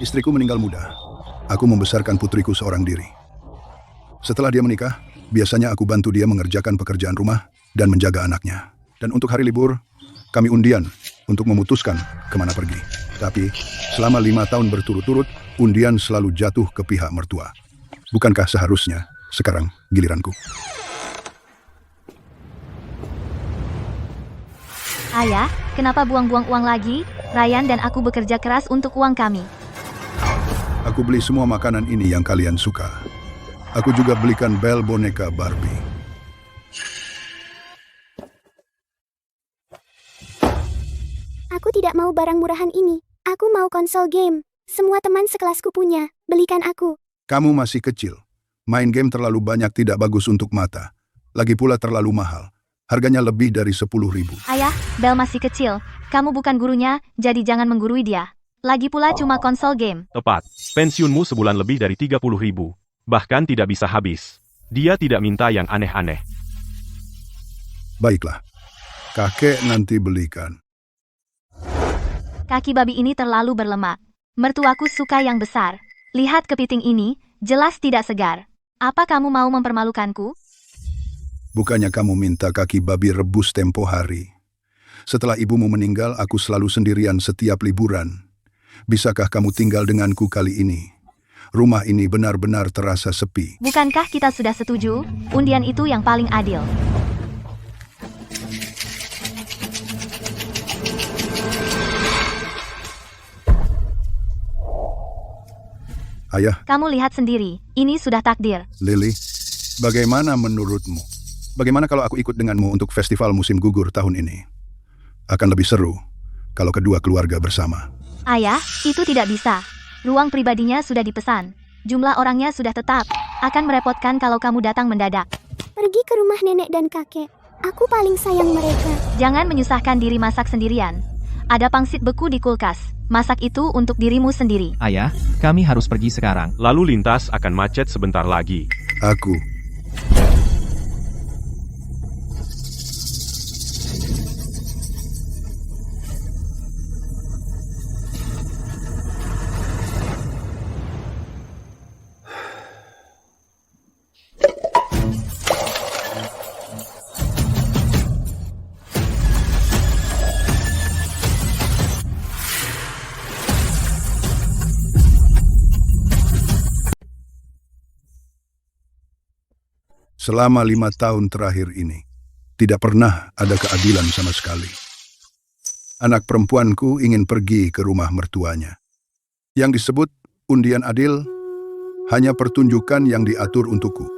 Istriku meninggal muda. Aku membesarkan putriku seorang diri. Setelah dia menikah, biasanya aku bantu dia mengerjakan pekerjaan rumah dan menjaga anaknya. Dan untuk hari libur, kami undian untuk memutuskan kemana pergi. Tapi selama 5 tahun berturut-turut, undian selalu jatuh ke pihak mertua. Bukankah seharusnya sekarang giliranku? Ayah, kenapa buang-buang uang lagi? Ryan dan aku bekerja keras untuk uang kami. Aku beli semua makanan ini yang kalian suka. Aku juga belikan Belle boneka Barbie. Aku tidak mau barang murahan ini. Aku mau konsol game. Semua teman sekelasku punya. Belikan aku. Kamu masih kecil. Main game terlalu banyak tidak bagus untuk mata. Lagi pula terlalu mahal. Harganya lebih dari 10.000. Ayah, Belle masih kecil. Kamu bukan gurunya, jadi jangan menggurui dia. Lagi pula cuma konsol game. Tepat. Pensiunmu sebulan lebih dari 30.000. Bahkan tidak bisa habis. Dia tidak minta yang aneh-aneh. Baiklah. Kakek nanti belikan. Kaki babi ini terlalu berlemak. Mertuaku suka yang besar. Lihat kepiting ini, jelas tidak segar. Apa kamu mau mempermalukanku? Bukannya kamu minta kaki babi rebus tempo hari. Setelah ibumu meninggal, aku selalu sendirian setiap liburan. Bisakah kamu tinggal denganku kali ini? Rumah ini benar-benar terasa sepi. Bukankah kita sudah setuju? Undian itu yang paling adil. Ayah, Kamu lihat sendiri, ini sudah takdir. Lily, bagaimana menurutmu? Bagaimana kalau aku ikut denganmu untuk festival musim gugur tahun ini? Akan lebih seru kalau kedua keluarga bersama. Ayah, itu tidak bisa. Ruang pribadinya sudah dipesan. Jumlah orangnya sudah tetap. Akan merepotkan kalau kamu datang mendadak. Pergi ke rumah nenek dan kakek. Aku paling sayang mereka. Jangan menyusahkan diri masak sendirian. Ada pangsit beku di kulkas. Masak itu untuk dirimu sendiri. Ayah, kami harus pergi sekarang. Lalu lintas akan macet sebentar lagi. Aku selama 5 tahun terakhir ini, tidak pernah ada keadilan sama sekali. Anak perempuanku ingin pergi ke rumah mertuanya. Yang disebut undian adil hanya pertunjukan yang diatur untukku.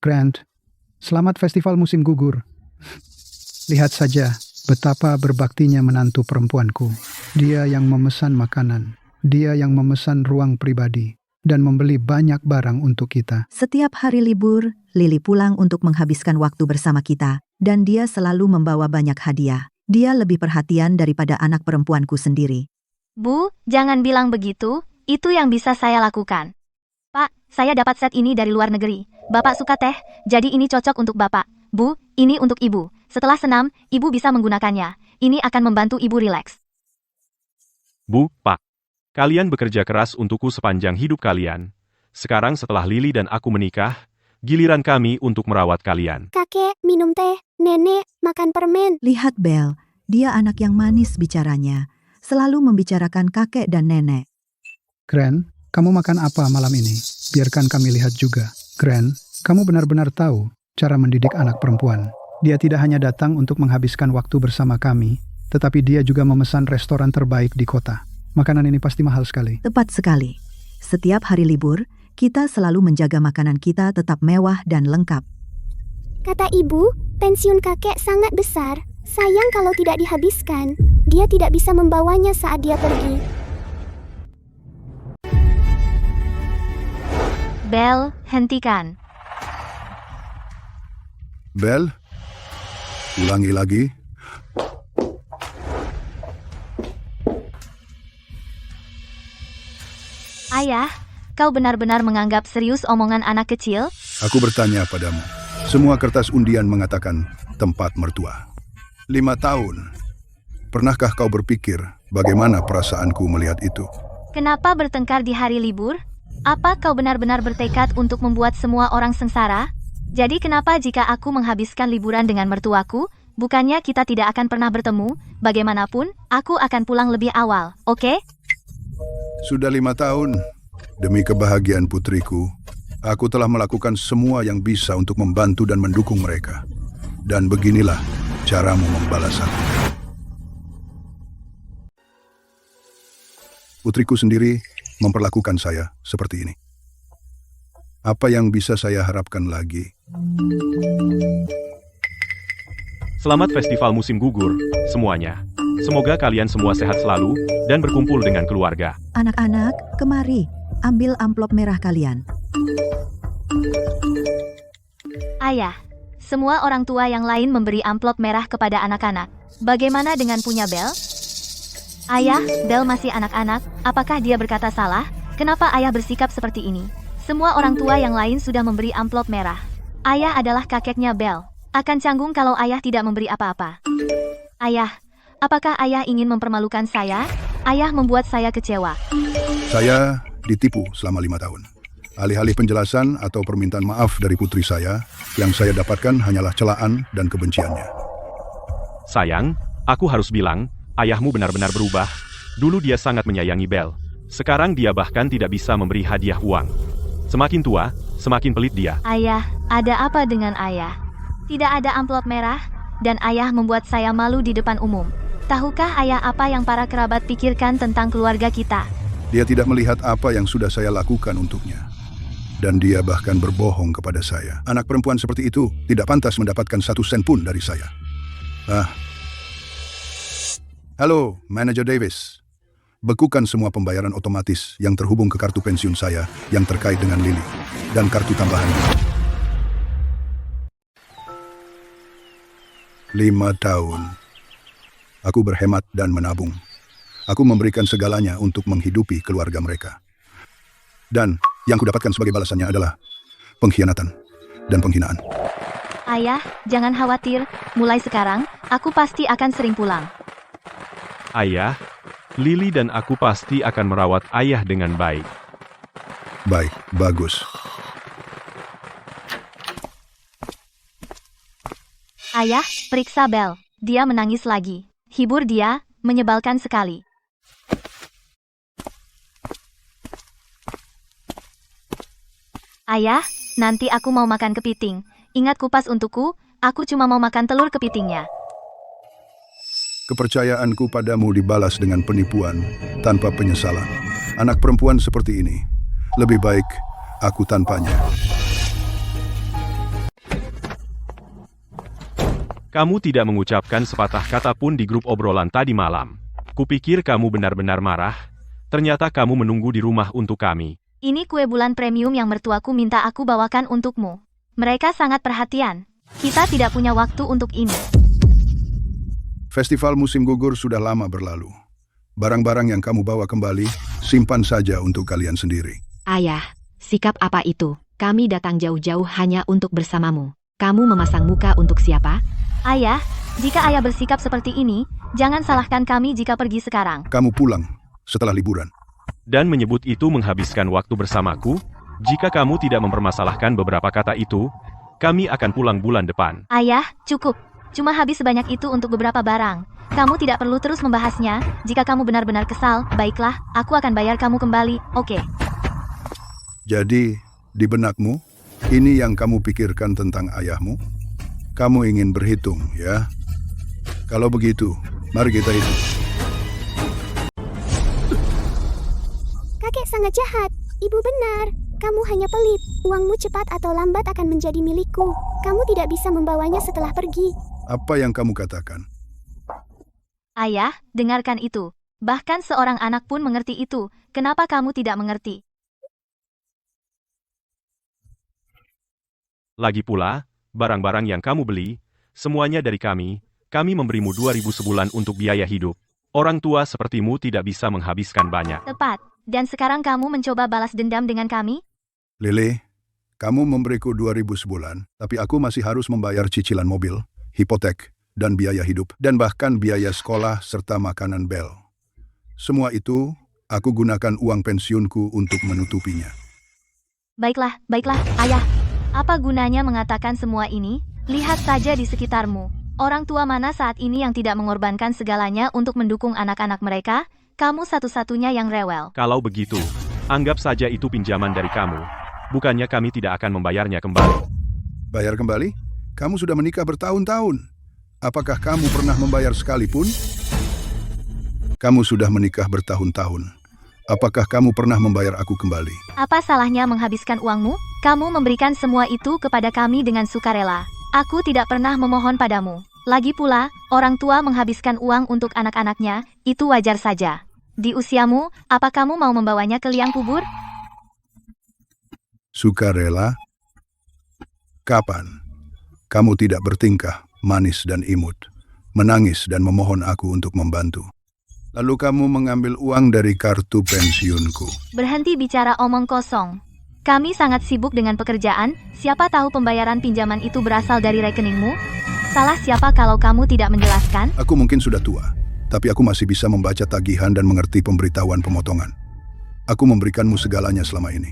Grant, selamat festival musim gugur. Lihat saja betapa berbaktinya menantu perempuanku. Dia yang memesan makanan, dia yang memesan ruang pribadi, dan membeli banyak barang untuk kita. Setiap hari libur, Lily pulang untuk menghabiskan waktu bersama kita, dan dia selalu membawa banyak hadiah. Dia lebih perhatian daripada anak perempuanku sendiri. Bu, jangan bilang begitu. Itu yang bisa saya lakukan. Pak, saya dapat set ini dari luar negeri. Bapak suka teh, jadi ini cocok untuk Bapak. Bu, ini untuk Ibu. Setelah senam, Ibu bisa menggunakannya. Ini akan membantu Ibu rileks. Bu, Pak. Kalian bekerja keras untukku sepanjang hidup kalian. Sekarang setelah Lily dan aku menikah, giliran kami untuk merawat kalian. Kakek, minum teh. Nenek, makan permen. Lihat Belle, dia anak yang manis bicaranya. Selalu membicarakan kakek dan nenek. Grant, kamu makan apa malam ini? Biarkan kami lihat juga. Grant, kamu benar-benar tahu cara mendidik anak perempuan. Dia tidak hanya datang untuk menghabiskan waktu bersama kami, tetapi dia juga memesan restoran terbaik di kota. Makanan ini pasti mahal sekali. Tepat sekali. Setiap hari libur, kita selalu menjaga makanan kita tetap mewah dan lengkap. Kata ibu, pensiun kakek sangat besar. Sayang kalau tidak dihabiskan. Dia tidak bisa membawanya saat dia pergi. Belle, hentikan. Belle, ulangi lagi. Ayah, kau benar-benar menganggap serius omongan anak kecil? Aku bertanya padamu. Semua kertas undian mengatakan tempat mertua. 5 tahun. Pernahkah kau berpikir bagaimana perasaanku melihat itu? Kenapa bertengkar di hari libur? Apa kau benar-benar bertekad untuk membuat semua orang sengsara? Jadi kenapa jika aku menghabiskan liburan dengan mertuaku, bukannya kita tidak akan pernah bertemu? Bagaimanapun, aku akan pulang lebih awal, oke? Sudah 5 tahun. Demi kebahagiaan putriku, aku telah melakukan semua yang bisa untuk membantu dan mendukung mereka. Dan beginilah caramu membalas aku. Putriku sendiri memperlakukan saya seperti ini. Apa yang bisa saya harapkan lagi? Selamat festival musim gugur, semuanya. Semoga kalian semua sehat selalu dan berkumpul dengan keluarga. Anak-anak, kemari. Ambil amplop merah kalian. Ayah, semua orang tua yang lain memberi amplop merah kepada anak-anak. Bagaimana dengan punya Bel? Ayah, Bel masih anak-anak, apakah dia berkata salah? Kenapa ayah bersikap seperti ini? Semua orang tua yang lain sudah memberi amplop merah. Ayah adalah kakeknya Bel. Akan canggung kalau ayah tidak memberi apa-apa. Ayah, apakah ayah ingin mempermalukan saya? Ayah membuat saya kecewa. Saya ditipu selama 5 tahun. Alih-alih penjelasan atau permintaan maaf dari putri saya, yang saya dapatkan hanyalah celaan dan kebenciannya. Sayang, aku harus bilang, ayahmu benar-benar berubah. Dulu dia sangat menyayangi Bel. Sekarang dia bahkan tidak bisa memberi hadiah uang. Semakin tua, semakin pelit dia. Ayah, ada apa dengan ayah? Tidak ada amplop merah, dan ayah membuat saya malu di depan umum. Tahukah ayah apa yang para kerabat pikirkan tentang keluarga kita? Dia tidak melihat apa yang sudah saya lakukan untuknya. Dan dia bahkan berbohong kepada saya. Anak perempuan seperti itu tidak pantas mendapatkan 1 sen pun dari saya. Halo, Manager Davis. Bekukan semua pembayaran otomatis yang terhubung ke kartu pensiun saya yang terkait dengan Lily dan kartu tambahan. 5 tahun. Aku berhemat dan menabung. Aku memberikan segalanya untuk menghidupi keluarga mereka. Dan yang kudapatkan sebagai balasannya adalah pengkhianatan dan penghinaan. Ayah, jangan khawatir. Mulai sekarang, aku pasti akan sering pulang. Ayah, Lily dan aku pasti akan merawat ayah dengan baik. Baik, bagus. Ayah, periksa Bel. Dia menangis lagi. Hibur dia, menyebalkan sekali. Ayah, nanti aku mau makan kepiting. Ingat kupas untukku, aku cuma mau makan telur kepitingnya. Kepercayaanku padamu dibalas dengan penipuan tanpa penyesalan. Anak perempuan seperti ini, lebih baik aku tanpanya. Kamu tidak mengucapkan sepatah kata pun di grup obrolan tadi malam. Kupikir kamu benar-benar marah. Ternyata kamu menunggu di rumah untuk kami. Ini kue bulan premium yang mertuaku minta aku bawakan untukmu. Mereka sangat perhatian. Kita tidak punya waktu untuk ini. Festival musim gugur sudah lama berlalu. Barang-barang yang kamu bawa kembali, simpan saja untuk kalian sendiri. Ayah, sikap apa itu? Kami datang jauh-jauh hanya untuk bersamamu. Kamu memasang muka untuk siapa? Ayah, jika ayah bersikap seperti ini, jangan salahkan kami jika pergi sekarang. Kamu pulang setelah liburan. Dan menyebut itu menghabiskan waktu bersamaku? Jika kamu tidak mempermasalahkan beberapa kata itu, kami akan pulang bulan depan. Ayah, cukup. Cuma habis sebanyak itu untuk beberapa barang. Kamu tidak perlu terus membahasnya. Jika kamu benar-benar kesal, baiklah, aku akan bayar kamu kembali, oke? Jadi, di benakmu, ini yang kamu pikirkan tentang ayahmu? Kamu ingin berhitung, ya? Kalau begitu, mari kita hitung. Kakek sangat jahat. Ibu benar. Kamu hanya pelit. Uangmu cepat atau lambat akan menjadi milikku. Kamu tidak bisa membawanya setelah pergi. Apa yang kamu katakan? Ayah, dengarkan itu. Bahkan seorang anak pun mengerti itu. Kenapa kamu tidak mengerti? Lagi pula, barang-barang yang kamu beli, semuanya dari kami memberimu 2.000 sebulan untuk biaya hidup. Orang tua sepertimu tidak bisa menghabiskan banyak. Tepat. Dan sekarang kamu mencoba balas dendam dengan kami? Lily, kamu memberiku 2.000 sebulan, tapi aku masih harus membayar cicilan mobil, hipotek, dan biaya hidup, dan bahkan biaya sekolah serta makanan Bel. Semua itu, aku gunakan uang pensiunku untuk menutupinya. Baiklah, ayah. Apa gunanya mengatakan semua ini? Lihat saja di sekitarmu. Orang tua mana saat ini yang tidak mengorbankan segalanya untuk mendukung anak-anak mereka? Kamu satu-satunya yang rewel. Kalau begitu, anggap saja itu pinjaman dari kamu. Bukannya kami tidak akan membayarnya kembali. Bayar kembali? Kamu sudah menikah bertahun-tahun. Apakah kamu pernah membayar sekalipun? Kamu sudah menikah bertahun-tahun. Apakah kamu pernah membayar aku kembali? Apa salahnya menghabiskan uangmu? Kamu memberikan semua itu kepada kami dengan sukarela. Aku tidak pernah memohon padamu. Lagi pula, orang tua menghabiskan uang untuk anak-anaknya, itu wajar saja. Di usiamu, apa kamu mau membawanya ke liang kubur? Sukarela? Kapan? Kamu tidak bertingkah, manis dan imut, menangis dan memohon aku untuk membantu. Lalu kamu mengambil uang dari kartu pensiunku. Berhenti bicara omong kosong. Kami sangat sibuk dengan pekerjaan, siapa tahu pembayaran pinjaman itu berasal dari rekeningmu? Salah siapa kalau kamu tidak menjelaskan? Aku mungkin sudah tua, tapi aku masih bisa membaca tagihan dan mengerti pemberitahuan pemotongan. Aku memberikanmu segalanya selama ini.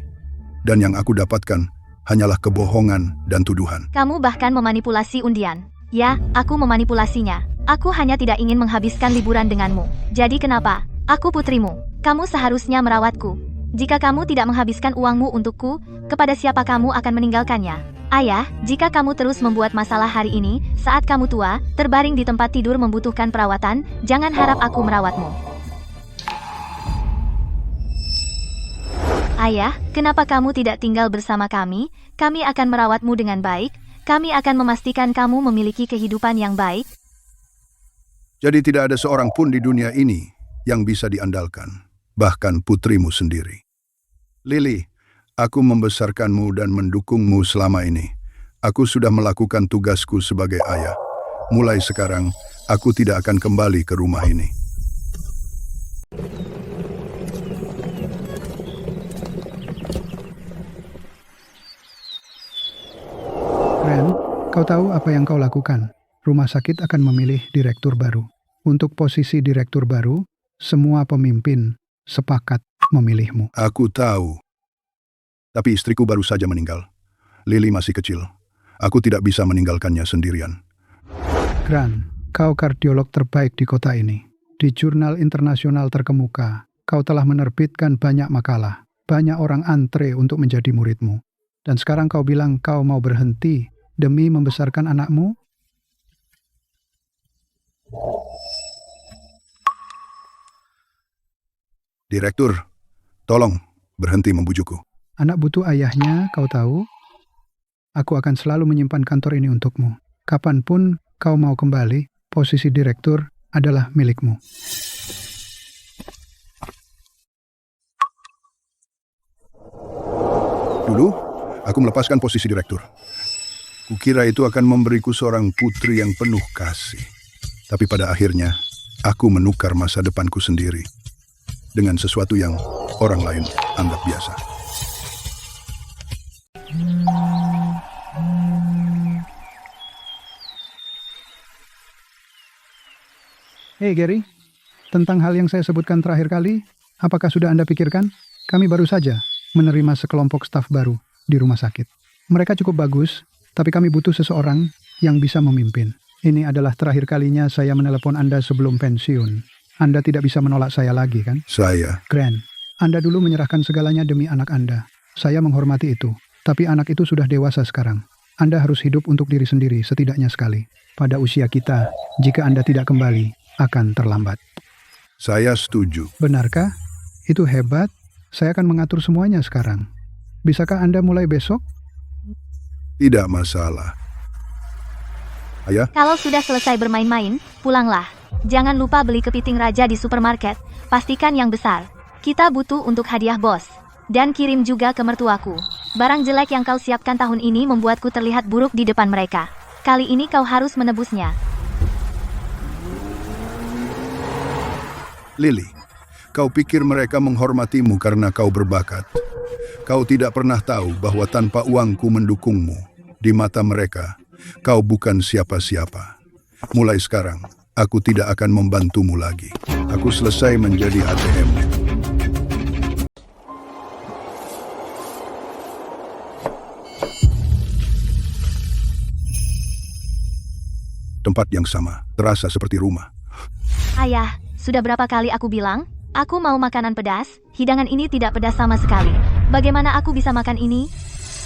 Dan yang aku dapatkan hanyalah kebohongan dan tuduhan. Kamu bahkan memanipulasi undian. Ya, aku memanipulasinya. Aku hanya tidak ingin menghabiskan liburan denganmu. Jadi kenapa? Aku putrimu. Kamu seharusnya merawatku. Jika kamu tidak menghabiskan uangmu untukku, kepada siapa kamu akan meninggalkannya? Ayah, jika kamu terus membuat masalah hari ini, saat kamu tua, terbaring di tempat tidur membutuhkan perawatan, jangan harap aku merawatmu. Ayah, kenapa kamu tidak tinggal bersama kami? Kami akan merawatmu dengan baik. Kami akan memastikan kamu memiliki kehidupan yang baik. Jadi tidak ada seorang pun di dunia ini yang bisa diandalkan, bahkan putrimu sendiri. Lily, aku membesarkanmu dan mendukungmu selama ini. Aku sudah melakukan tugasku sebagai ayah. Mulai sekarang, aku tidak akan kembali ke rumah ini. Ren, kau tahu apa yang kau lakukan? Rumah sakit akan memilih direktur baru. Untuk posisi direktur baru, semua pemimpin sepakat memilihmu. Aku tahu. Tapi istriku baru saja meninggal. Lily masih kecil. Aku tidak bisa meninggalkannya sendirian. Gran, kau kardiolog terbaik di kota ini. Di jurnal internasional terkemuka, kau telah menerbitkan banyak makalah. Banyak orang antre untuk menjadi muridmu. Dan sekarang kau bilang kau mau berhenti demi membesarkan anakmu? Direktur, tolong berhenti membujukku. Anak butuh ayahnya, kau tahu? Aku akan selalu menyimpan kantor ini untukmu. Kapanpun kau mau kembali, posisi direktur adalah milikmu. Dulu, aku melepaskan posisi direktur. Kukira itu akan memberiku seorang putri yang penuh kasih. Tapi pada akhirnya, aku menukar masa depanku sendiri dengan sesuatu yang orang lain anggap biasa. Hei Gary, tentang hal yang saya sebutkan terakhir kali, apakah sudah Anda pikirkan? Kami baru saja menerima sekelompok staf baru di rumah sakit. Mereka cukup bagus, tapi kami butuh seseorang yang bisa memimpin. Ini adalah terakhir kalinya saya menelepon Anda sebelum pensiun. Anda tidak bisa menolak saya lagi, kan? Saya. Grant, Anda dulu menyerahkan segalanya demi anak Anda. Saya menghormati itu, tapi anak itu sudah dewasa sekarang. Anda harus hidup untuk diri sendiri setidaknya sekali. Pada usia kita, jika Anda tidak kembali, akan terlambat. Saya setuju. Benarkah? Itu hebat. Saya akan mengatur semuanya sekarang. Bisakah Anda mulai besok? Tidak masalah. Ayah? Kalau sudah selesai bermain-main, pulanglah. Jangan lupa beli kepiting raja di supermarket. Pastikan yang besar. Kita butuh untuk hadiah bos. Dan kirim juga ke mertuaku. Barang jelek yang kau siapkan tahun ini membuatku terlihat buruk di depan mereka. Kali ini kau harus menebusnya. Lily, Kau pikir mereka menghormatimu karena kau berbakat. Kau tidak pernah tahu bahwa tanpa uangku mendukungmu, di mata mereka, kau bukan siapa-siapa. Mulai sekarang, aku tidak akan membantumu lagi. Aku selesai menjadi ATM. Tempat yang sama, terasa seperti rumah. Ayah, sudah berapa kali aku bilang? Aku mau makanan pedas, hidangan ini tidak pedas sama sekali. Bagaimana aku bisa makan ini?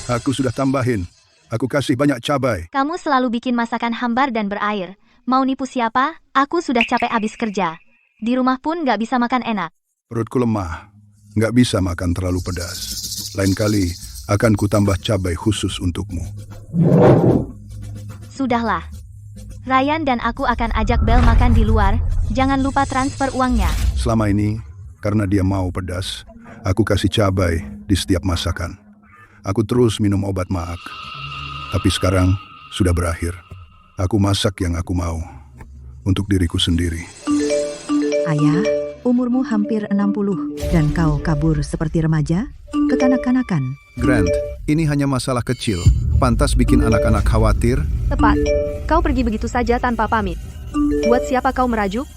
Aku sudah tambahin. Aku kasih banyak cabai. Kamu selalu bikin masakan hambar dan berair. Mau nipu siapa? Aku sudah capek habis kerja. Di rumah pun nggak bisa makan enak. Perutku lemah, nggak bisa makan terlalu pedas. Lain kali akan kutambah cabai khusus untukmu. Sudahlah. Ryan dan aku akan ajak Belle makan di luar. Jangan lupa transfer uangnya. Selama ini, karena dia mau pedas, aku kasih cabai di setiap masakan. Aku terus minum obat maak. Tapi sekarang sudah berakhir. Aku masak yang aku mau. Untuk diriku sendiri. Ayah, umurmu hampir 60 dan kau kabur seperti remaja? Kekanak-kanakan. Grant, ini hanya masalah kecil. Pantas bikin anak-anak khawatir. Tepat. Kau pergi begitu saja tanpa pamit. Buat siapa kau merajuk?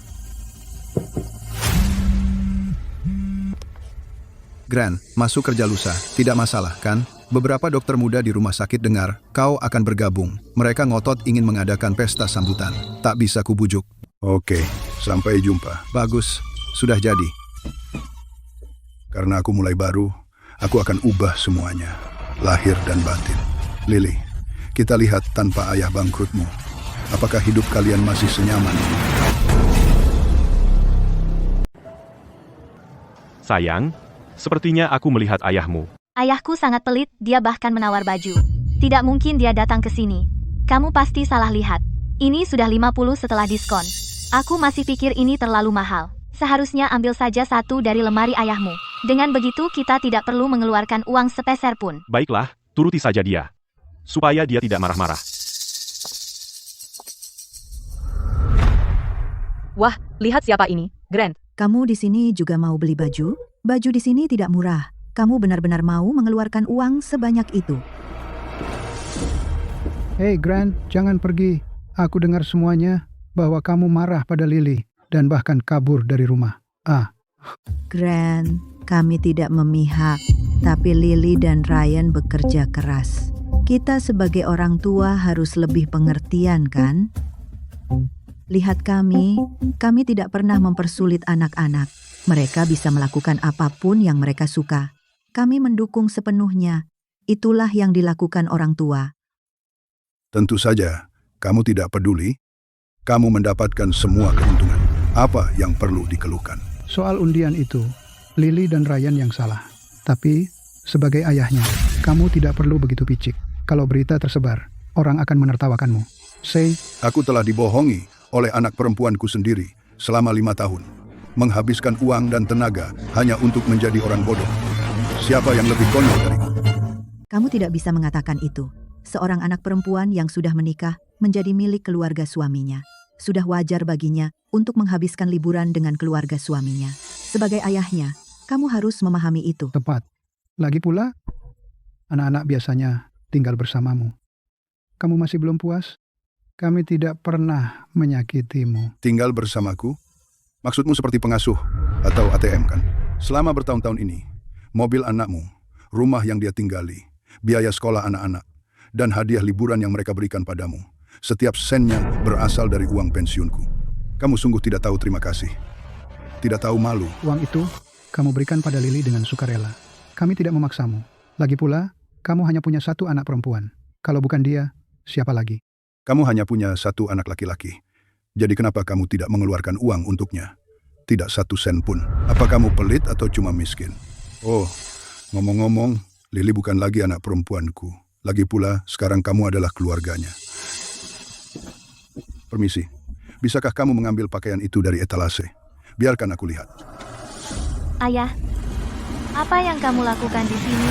Grant, masuk kerja lusa. Tidak masalah, kan? Beberapa dokter muda di rumah sakit dengar kau akan bergabung. Mereka ngotot ingin mengadakan pesta sambutan. Tak bisa kubujuk. Oke, sampai jumpa. Bagus, sudah jadi. Karena aku mulai baru, aku akan ubah semuanya. Lahir dan batin. Lily, kita lihat tanpa ayah bangkrutmu. Apakah hidup kalian masih senyaman? Sayang, sepertinya aku melihat ayahmu. Ayahku sangat pelit, dia bahkan menawar baju. Tidak mungkin dia datang ke sini. Kamu pasti salah lihat. Ini sudah 50 setelah diskon. Aku masih pikir ini terlalu mahal. Seharusnya ambil saja satu dari lemari ayahmu. Dengan begitu kita tidak perlu mengeluarkan uang sepeser pun. Baiklah, turuti saja dia. Supaya dia tidak marah-marah. Wah, lihat siapa ini, Grant. Kamu di sini juga mau beli baju? Baju di sini tidak murah. Kamu benar-benar mau mengeluarkan uang sebanyak itu? Hei Grant, jangan pergi. Aku dengar semuanya bahwa kamu marah pada Lily dan bahkan kabur dari rumah. Grant, kami tidak memihak, tapi Lily dan Ryan bekerja keras. Kita sebagai orang tua harus lebih pengertian, kan? Lihat kami tidak pernah mempersulit anak-anak. Mereka bisa melakukan apapun yang mereka suka. Kami mendukung sepenuhnya. Itulah yang dilakukan orang tua. Tentu saja, kamu tidak peduli. Kamu mendapatkan semua keuntungan. Apa yang perlu dikeluhkan? Soal undian itu, Lily dan Ryan yang salah. Tapi, sebagai ayahnya, kamu tidak perlu begitu picik. Kalau berita tersebar, orang akan menertawakanmu. Aku telah dibohongi oleh anak perempuanku sendiri selama 5 tahun. Menghabiskan uang dan tenaga hanya untuk menjadi orang bodoh. Siapa yang lebih konyol dariku? Kamu tidak bisa mengatakan itu. Seorang anak perempuan yang sudah menikah menjadi milik keluarga suaminya. Sudah wajar baginya untuk menghabiskan liburan dengan keluarga suaminya. Sebagai ayahnya, kamu harus memahami itu. Tepat. Lagi pula, anak-anak biasanya tinggal bersamamu. Kamu masih belum puas? Kami tidak pernah menyakitimu. Tinggal bersamaku? Maksudmu seperti pengasuh atau ATM, kan? Selama bertahun-tahun ini, mobil anakmu, rumah yang dia tinggali, biaya sekolah anak-anak, dan hadiah liburan yang mereka berikan padamu. Setiap sennya berasal dari uang pensiunku. Kamu sungguh tidak tahu terima kasih. Tidak tahu malu. Uang itu kamu berikan pada Lily dengan sukarela. Kami tidak memaksamu. Lagi pula, kamu hanya punya satu anak perempuan. Kalau bukan dia, siapa lagi? Kamu hanya punya satu anak laki-laki. Jadi kenapa kamu tidak mengeluarkan uang untuknya? Tidak 1 sen pun. Apa kamu pelit atau cuma miskin? Oh, ngomong-ngomong, Lily bukan lagi anak perempuanku. Lagi pula, sekarang kamu adalah keluarganya. Permisi, bisakah kamu mengambil pakaian itu dari etalase? Biarkan aku lihat. Ayah, apa yang kamu lakukan di sini?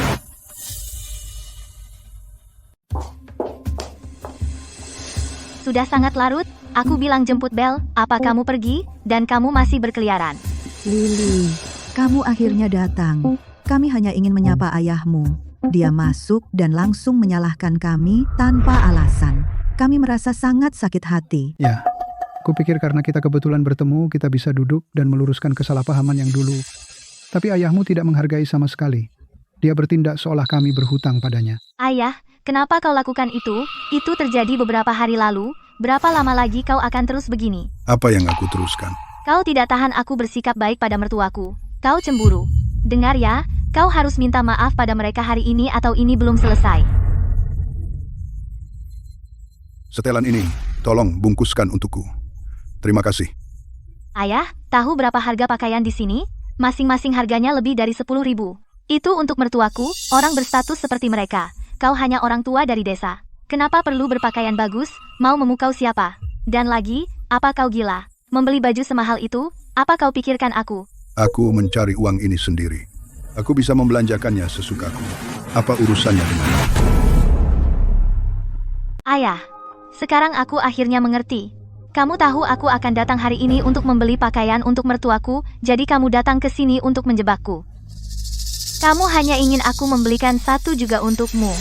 Sudah sangat larut, aku bilang jemput Belle, apa kamu pergi, dan kamu masih berkeliaran? Lily, Kamu akhirnya datang. Kami hanya ingin menyapa ayahmu. Dia masuk dan langsung menyalahkan kami tanpa alasan. Kami merasa sangat sakit hati. Ya, kupikir karena kita kebetulan bertemu, kita bisa duduk dan meluruskan kesalahpahaman yang dulu. Tapi ayahmu tidak menghargai sama sekali. Dia bertindak seolah kami berhutang padanya. Ayah, kenapa kau lakukan itu? Itu terjadi beberapa hari lalu. Berapa lama lagi kau akan terus begini? Apa yang aku teruskan? Kau tidak tahan aku bersikap baik pada mertuaku. Kau cemburu. Dengar ya, kau harus minta maaf pada mereka hari ini atau ini belum selesai. Setelan ini, tolong bungkuskan untukku. Terima kasih. Ayah, tahu berapa harga pakaian di sini? Masing-masing harganya lebih dari 10.000. Itu untuk mertuaku, orang berstatus seperti mereka. Kau hanya orang tua dari desa. Kenapa perlu berpakaian bagus? Mau memukau siapa? Dan lagi, apa kau gila? Membeli baju semahal itu? Apa kau pikirkan aku? Aku mencari uang ini sendiri. Aku bisa membelanjakannya sesukaku. Apa urusannya denganmu? Ayah, sekarang aku akhirnya mengerti. Kamu tahu aku akan datang hari ini untuk membeli pakaian untuk mertuaku, jadi kamu datang ke sini untuk menjebakku. Kamu hanya ingin aku membelikan satu juga untukmu.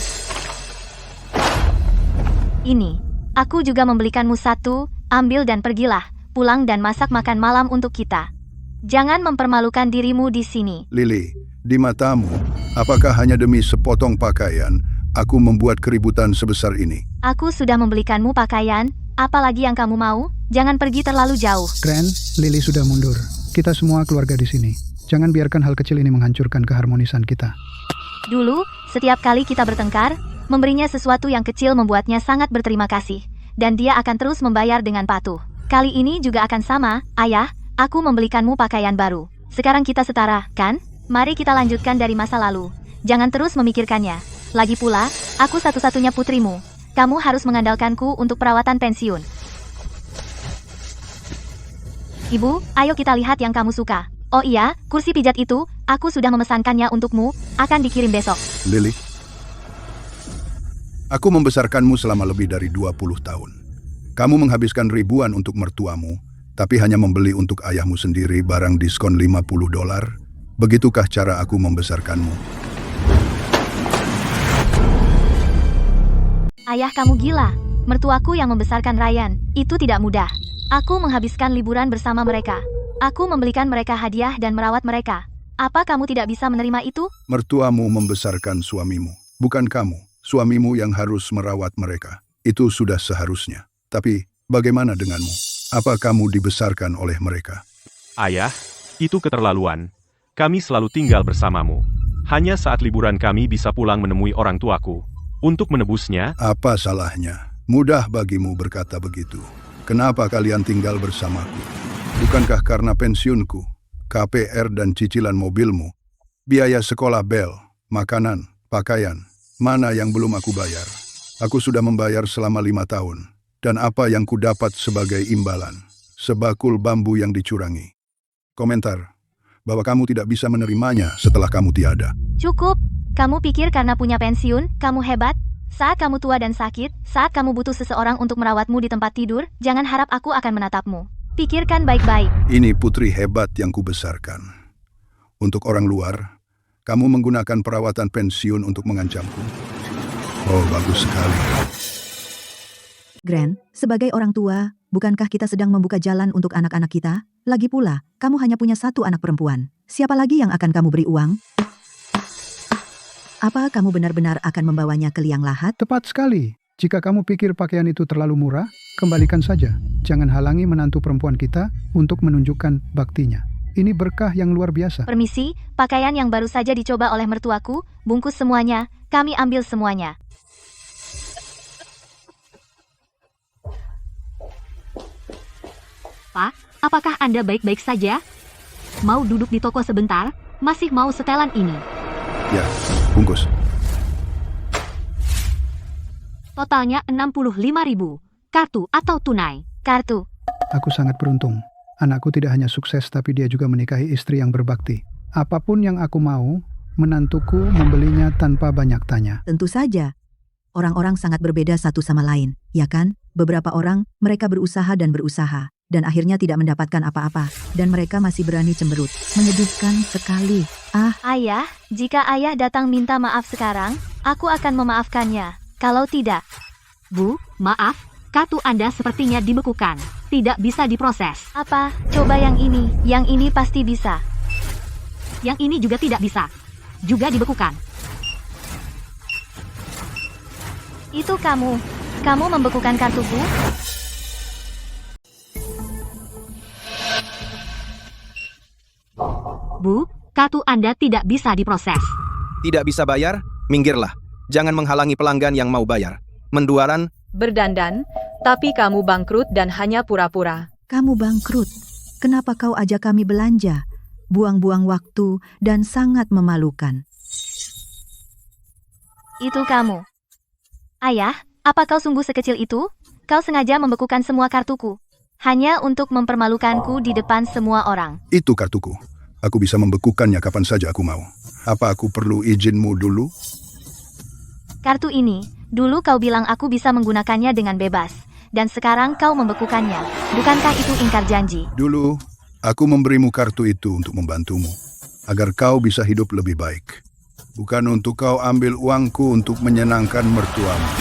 Ini, aku juga membelikanmu satu, ambil dan pergilah, pulang dan masak makan malam untuk kita. Jangan mempermalukan dirimu di sini. Lily, di matamu, apakah hanya demi sepotong pakaian, aku membuat keributan sebesar ini? Aku sudah membelikanmu pakaian, apalagi yang kamu mau, jangan pergi terlalu jauh. Grand, Lily sudah mundur. Kita semua keluarga di sini. Jangan biarkan hal kecil ini menghancurkan keharmonisan kita. Dulu, setiap kali kita bertengkar, memberinya sesuatu yang kecil membuatnya sangat berterima kasih. Dan dia akan terus membayar dengan patuh. Kali ini juga akan sama, ayah, aku membelikanmu pakaian baru. Sekarang kita setara, kan? Mari kita lanjutkan dari masa lalu. Jangan terus memikirkannya. Lagi pula, aku satu-satunya putrimu. Kamu harus mengandalkanku untuk perawatan pensiun. Ibu, ayo kita lihat yang kamu suka. Oh iya, kursi pijat itu, aku sudah memesankannya untukmu, akan dikirim besok. Lily, aku membesarkanmu selama lebih dari 20 tahun. Kamu menghabiskan ribuan untuk mertuamu, tapi hanya membeli untuk ayahmu sendiri barang diskon $50. Begitukah cara aku membesarkanmu? Ayah kamu gila. Mertuaku yang membesarkan Ryan, itu tidak mudah. Aku menghabiskan liburan bersama mereka. Aku membelikan mereka hadiah dan merawat mereka. Apa kamu tidak bisa menerima itu? Mertuamu membesarkan suamimu, bukan kamu. Suamimu yang harus merawat mereka. Itu sudah seharusnya. Tapi, bagaimana denganmu? Apa kamu dibesarkan oleh mereka? Ayah, itu keterlaluan. Kami selalu tinggal bersamamu. Hanya saat liburan kami bisa pulang menemui orang tuaku. Untuk menebusnya, Apa salahnya? Mudah bagimu berkata begitu. Kenapa kalian tinggal bersamaku? Bukankah karena pensiunku, KPR dan cicilan mobilmu, biaya sekolah Bel, makanan, pakaian, mana yang belum aku bayar? Aku sudah membayar selama 5 tahun. Dan apa yang ku dapat sebagai imbalan? Sebakul bambu yang dicurangi. Komentar, bahwa kamu tidak bisa menerimanya setelah kamu tiada. Cukup. Kamu pikir karena punya pensiun, kamu hebat? Saat kamu tua dan sakit, saat kamu butuh seseorang untuk merawatmu di tempat tidur, jangan harap aku akan menatapmu. Pikirkan baik-baik. Ini putri hebat yang kubesarkan. Untuk orang luar, kamu menggunakan perawatan pensiun untuk mengancamku. Oh, bagus sekali. Grand, sebagai orang tua, bukankah kita sedang membuka jalan untuk anak-anak kita? Lagi pula, kamu hanya punya satu anak perempuan. Siapa lagi yang akan kamu beri uang? Apa kamu benar-benar akan membawanya ke liang lahat? Tepat sekali. Jika kamu pikir pakaian itu terlalu murah, kembalikan saja. Jangan halangi menantu perempuan kita untuk menunjukkan baktinya. Ini berkah yang luar biasa. Permisi, pakaian yang baru saja dicoba oleh mertuaku, bungkus semuanya, kami ambil semuanya. Pak, apakah Anda baik-baik saja? Mau duduk di toko sebentar? Masih mau setelan ini? Ya, bungkus. Totalnya 65.000. Kartu atau tunai? Kartu. Aku sangat beruntung. Anakku tidak hanya sukses, tapi dia juga menikahi istri yang berbakti. Apapun yang aku mau, menantuku membelinya tanpa banyak tanya. Tentu saja. Orang-orang sangat berbeda satu sama lain, ya kan? Beberapa orang, mereka berusaha dan akhirnya tidak mendapatkan apa-apa. Dan mereka masih berani cemberut. Menyedihkan sekali. Ayah, jika ayah datang minta maaf sekarang, aku akan memaafkannya. Kalau tidak, Bu, maaf, kartu Anda sepertinya dibekukan. Tidak bisa diproses. apa? Coba yang ini. Yang ini pasti bisa. Yang ini juga tidak bisa. Juga dibekukan. Itu kamu. Kamu membekukan kartuku? Bu, kartu Anda tidak bisa diproses. Tidak bisa bayar? Minggirlah. Jangan menghalangi pelanggan yang mau bayar. Menduaran, Berdandan, tapi kamu bangkrut dan hanya pura-pura. Kamu bangkrut. Kenapa kau ajak kami belanja? Buang-buang waktu dan sangat memalukan. Itu kamu. Ayah, apa kau sungguh sekecil itu? Kau sengaja membekukan semua kartuku. Hanya untuk mempermalukanku di depan semua orang. Itu kartuku. Aku bisa membekukannya kapan saja aku mau. Apa aku perlu izinmu dulu? Kartu ini, dulu kau bilang aku bisa menggunakannya dengan bebas. Dan sekarang kau membekukannya. Bukankah itu ingkar janji? Dulu, aku memberimu kartu itu untuk membantumu. Agar kau bisa hidup lebih baik. Bukan untuk kau ambil uangku untuk menyenangkan mertuamu.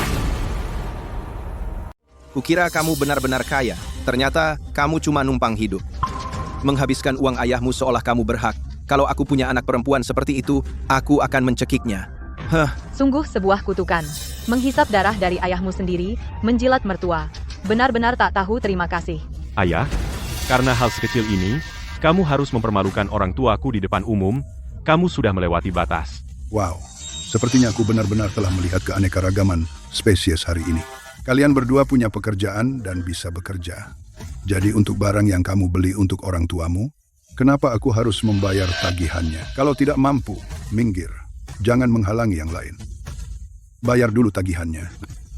kukira kamu benar-benar kaya. Ternyata kamu cuma numpang hidup. Menghabiskan uang ayahmu seolah kamu berhak. Kalau aku punya anak perempuan seperti itu, aku akan mencekiknya. Sungguh sebuah kutukan. Menghisap darah dari ayahmu sendiri, menjilat mertua. Benar-benar tak tahu terima kasih. Ayah, karena hal sekecil ini, kamu harus mempermalukan orang tuaku di depan umum. Kamu sudah melewati batas. Wow, sepertinya aku benar-benar telah melihat keanekaragaman spesies hari ini. Kalian berdua punya pekerjaan dan bisa bekerja. Jadi untuk barang yang kamu beli untuk orang tuamu, kenapa aku harus membayar tagihannya? Kalau tidak mampu, minggir. Jangan menghalangi yang lain. Bayar dulu tagihannya.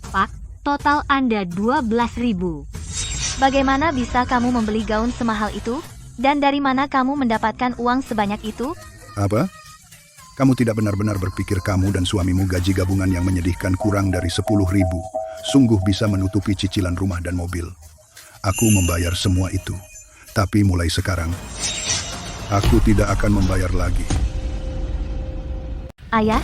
Pak, total Anda 12.000. Bagaimana bisa kamu membeli gaun semahal itu? Dan dari mana kamu mendapatkan uang sebanyak itu? Apa? Kamu tidak benar-benar berpikir kamu dan suamimu gaji gabungan yang menyedihkan kurang dari 10.000 sungguh bisa menutupi cicilan rumah dan mobil. Aku membayar semua itu. Tapi mulai sekarang, aku tidak akan membayar lagi. Ayah,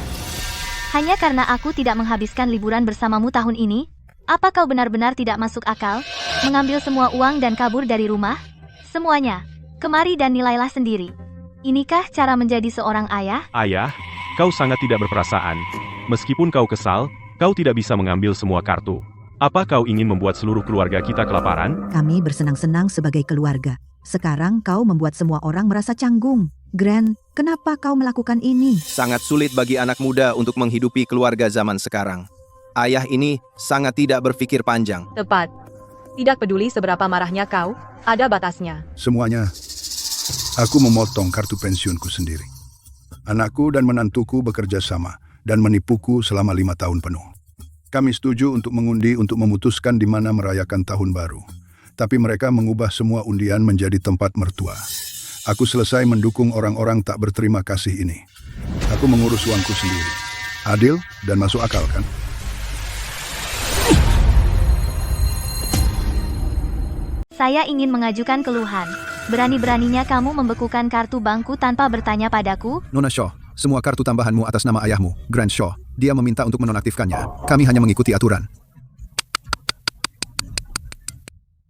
hanya karena aku tidak menghabiskan liburan bersamamu tahun ini, apa kau benar-benar tidak masuk akal? Mengambil semua uang dan kabur dari rumah? Semuanya. Kemari dan nilailah sendiri. Inikah cara menjadi seorang ayah? Ayah, kau sangat tidak berperasaan. Meskipun kau kesal, kau tidak bisa mengambil semua kartu. Apa kau ingin membuat seluruh keluarga kita kelaparan? Kami bersenang-senang sebagai keluarga. Sekarang kau membuat semua orang merasa canggung. Gran, kenapa kau melakukan ini? Sangat sulit bagi anak muda untuk menghidupi keluarga zaman sekarang. Ayah ini sangat tidak berpikir panjang. Tepat. Tidak peduli seberapa marahnya kau, ada batasnya. Semuanya, aku memotong kartu pensiunku sendiri. Anakku dan menantuku bekerja sama dan menipuku selama 5 tahun penuh. Kami setuju untuk mengundi untuk memutuskan di mana merayakan tahun baru. Tapi mereka mengubah semua undian menjadi tempat mertua. Aku selesai mendukung orang-orang tak berterima kasih ini. Aku mengurus uangku sendiri. Adil dan masuk akal, kan? Saya ingin mengajukan keluhan. Berani-beraninya kamu membekukan kartu bankku tanpa bertanya padaku? Nona Shaw, semua kartu tambahanmu atas nama ayahmu, Grant Shaw. Dia meminta untuk menonaktifkannya. Kami hanya mengikuti aturan.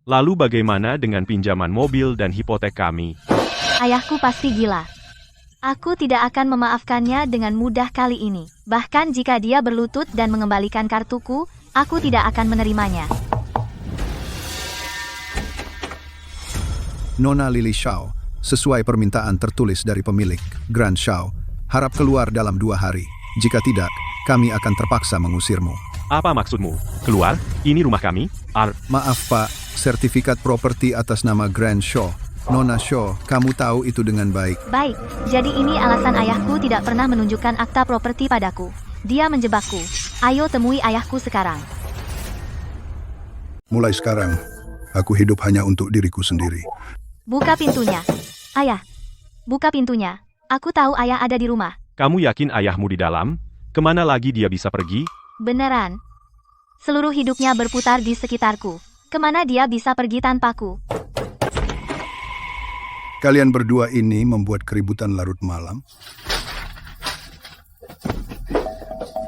Lalu bagaimana dengan pinjaman mobil dan hipotek kami? Ayahku pasti gila. Aku tidak akan memaafkannya dengan mudah kali ini. Bahkan jika dia berlutut dan mengembalikan kartuku, aku tidak akan menerimanya. Nona Lily Shaw, sesuai permintaan tertulis dari pemilik, Grant Shaw, harap keluar dalam 2 hari. Jika tidak, kami akan terpaksa mengusirmu. Apa maksudmu? Keluar? Ini rumah kami? Maaf Pak, sertifikat properti atas nama Grant Shaw. Nona Shaw, kamu tahu itu dengan baik. Baik, jadi ini alasan ayahku tidak pernah menunjukkan akta properti padaku. Dia menjebakku. Ayo temui ayahku sekarang. Mulai sekarang, aku hidup hanya untuk diriku sendiri. Buka pintunya. Ayah, buka pintunya. Aku tahu ayah ada di rumah. Kamu yakin ayahmu di dalam? Kemana lagi dia bisa pergi? Beneran. Seluruh hidupnya berputar di sekitarku. Kemana dia bisa pergi tanpaku? Kalian berdua ini membuat keributan larut malam.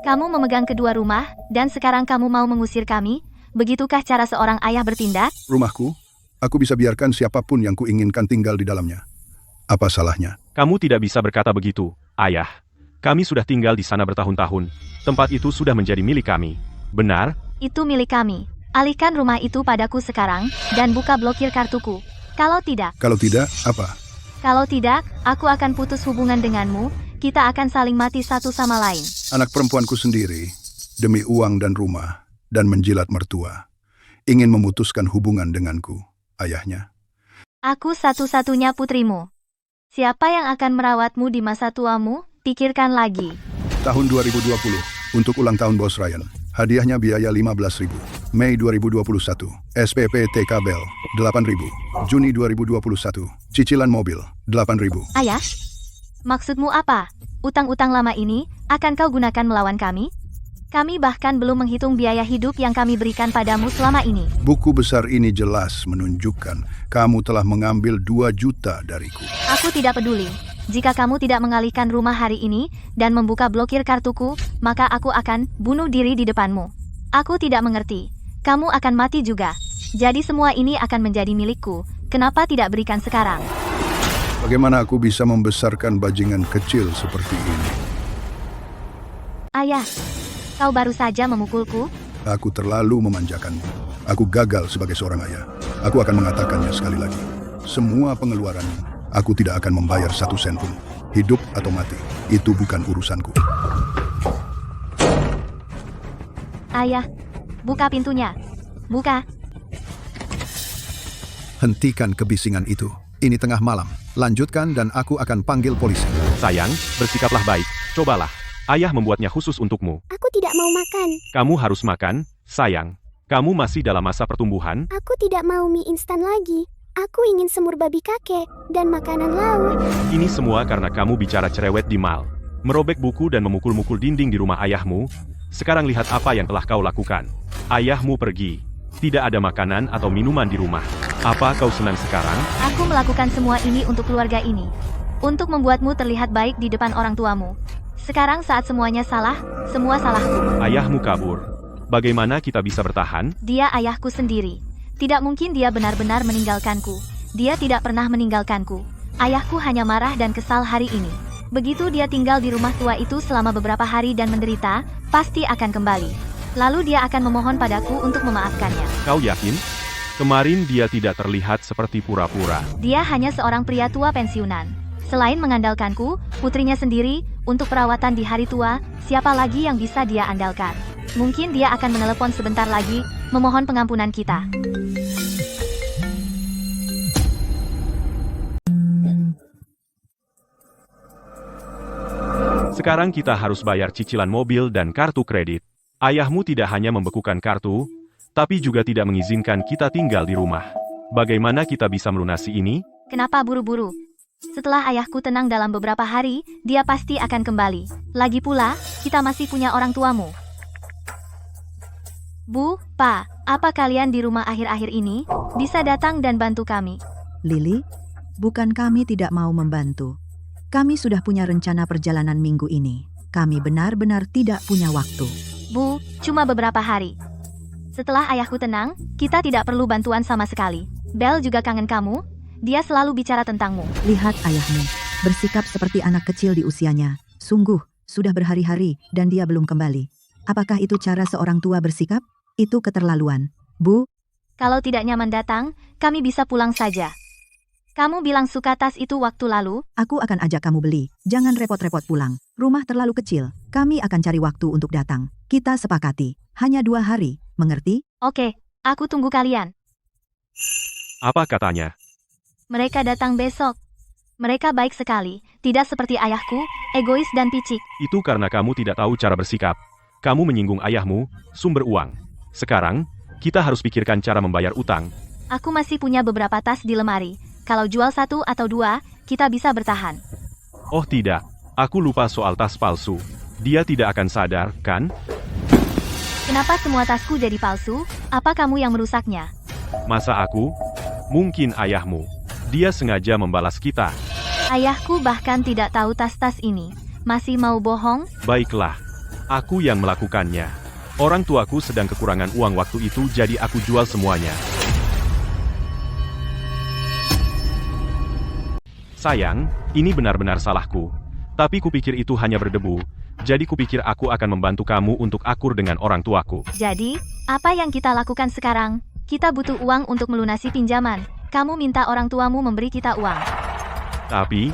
Kamu memegang kedua rumah, dan sekarang kamu mau mengusir kami? Begitukah cara seorang ayah bertindak? Rumahku, aku bisa biarkan siapapun yang kuinginkan tinggal di dalamnya. Apa salahnya? Kamu tidak bisa berkata begitu, ayah. Kami sudah tinggal di sana bertahun-tahun. Tempat itu sudah menjadi milik kami. Benar? Itu milik kami. Alihkan rumah itu padaku sekarang, dan buka blokir kartuku. Kalau tidak, Apa? Kalau tidak, aku akan putus hubungan denganmu. Kita akan saling mati satu sama lain. Anak perempuanku sendiri, demi uang dan rumah, dan menjilat mertua, ingin memutuskan hubungan denganku, ayahnya. Aku satu-satunya putrimu. Siapa yang akan merawatmu di masa tuamu? Pikirkan lagi. Tahun 2020, untuk ulang tahun Bos Ryan. Hadiahnya biaya 15.000. Mei 2021, SPP TK Bell, 8.000. Juni 2021, cicilan mobil, 8.000. Ayah, maksudmu apa? Utang-utang lama ini akan kau gunakan melawan kami? Kami bahkan belum menghitung biaya hidup yang kami berikan padamu selama ini. Buku besar ini jelas menunjukkan kamu telah mengambil 2 juta dariku. Aku tidak peduli. Jika kamu tidak mengalihkan rumah hari ini dan membuka blokir kartuku, maka aku akan bunuh diri di depanmu. Aku tidak mengerti. Kamu akan mati juga. Jadi semua ini akan menjadi milikku. Kenapa tidak berikan sekarang? Bagaimana aku bisa membesarkan bajingan kecil seperti ini? Ayah, kau baru saja memukulku? Aku terlalu memanjakanmu. Aku gagal sebagai seorang ayah. Aku akan mengatakannya sekali lagi. Semua pengeluaranmu, aku tidak akan membayar 1 sen pun. Hidup atau mati, itu bukan urusanku. Ayah, buka pintunya. Buka. Hentikan kebisingan itu. Ini tengah malam. Lanjutkan dan aku akan panggil polisi. Sayang, bersikaplah baik. Cobalah. Ayah membuatnya khusus untukmu. Aku tidak mau makan. Kamu harus makan, sayang. Kamu masih dalam masa pertumbuhan. Aku tidak mau mie instan lagi. Aku ingin semur babi kakek dan makanan laut. Ini semua karena kamu bicara cerewet di mal. Merobek buku dan memukul-mukul dinding di rumah ayahmu. Sekarang lihat apa yang telah kau lakukan. Ayahmu pergi. Tidak ada makanan atau minuman di rumah. Apa kau senang sekarang? Aku melakukan semua ini untuk keluarga ini. Untuk membuatmu terlihat baik di depan orang tuamu. Sekarang saat semuanya salah, semua salahku. Ayahmu kabur. Bagaimana kita bisa bertahan? Dia ayahku sendiri. Tidak mungkin dia benar-benar meninggalkanku. Dia tidak pernah meninggalkanku. Ayahku hanya marah dan kesal hari ini. Begitu dia tinggal di rumah tua itu selama beberapa hari dan menderita, pasti akan kembali. Lalu dia akan memohon padaku untuk memaafkannya. Kau yakin? Kemarin dia tidak terlihat seperti pura-pura. Dia hanya seorang pria tua pensiunan. Selain mengandalkanku, putrinya sendiri, untuk perawatan di hari tua, siapa lagi yang bisa dia andalkan? Mungkin dia akan menelepon sebentar lagi, memohon pengampunan kita. Sekarang kita harus bayar cicilan mobil dan kartu kredit. Ayahmu tidak hanya membekukan kartu, tapi juga tidak mengizinkan kita tinggal di rumah. Bagaimana kita bisa melunasi ini? Kenapa buru-buru? Setelah ayahku tenang dalam beberapa hari, dia pasti akan kembali. Lagi pula, kita masih punya orang tuamu. Bu, Pa, apa kalian di rumah akhir-akhir ini? Bisa datang dan bantu kami. Lily, bukan kami tidak mau membantu. Kami sudah punya rencana perjalanan minggu ini. Kami benar-benar tidak punya waktu. Bu, cuma beberapa hari. Setelah ayahku tenang, kita tidak perlu bantuan sama sekali. Belle juga kangen kamu. Dia selalu bicara tentangmu. Lihat ayahmu, bersikap seperti anak kecil di usianya. Sungguh, sudah berhari-hari dan dia belum kembali. Apakah itu cara seorang tua bersikap? Itu keterlaluan. Bu, Kalau tidak nyaman datang, kami bisa pulang saja. Kamu bilang suka tas itu waktu lalu? aku akan ajak kamu beli. Jangan repot-repot pulang. Rumah terlalu kecil. Kami akan cari waktu untuk datang. Kita sepakati. Hanya 2 hari. Mengerti? Oke, aku tunggu kalian. Apa katanya? Mereka datang besok. Mereka baik sekali, tidak seperti ayahku, egois dan picik. Itu karena kamu tidak tahu cara bersikap. Kamu menyinggung ayahmu, sumber uang. Sekarang, kita harus pikirkan cara membayar utang. Aku masih punya beberapa tas di lemari. Kalau jual 1 atau 2, kita bisa bertahan. Oh tidak, aku lupa soal tas palsu. Dia tidak akan sadar, kan? Kenapa semua tasku jadi palsu? Apa kamu yang merusaknya? Masa aku? Mungkin ayahmu. Dia sengaja membalas kita. Ayahku bahkan tidak tahu tas-tas ini. Masih mau bohong? Baiklah, aku yang melakukannya. Orang tuaku sedang kekurangan uang waktu itu, jadi aku jual semuanya. Sayang, ini benar-benar salahku. Tapi kupikir itu hanya berdebu, jadi kupikir aku akan membantu kamu untuk akur dengan orang tuaku. Jadi, apa yang kita lakukan sekarang? Kita butuh uang untuk melunasi pinjaman. Kamu minta orang tuamu memberi kita uang. Tapi,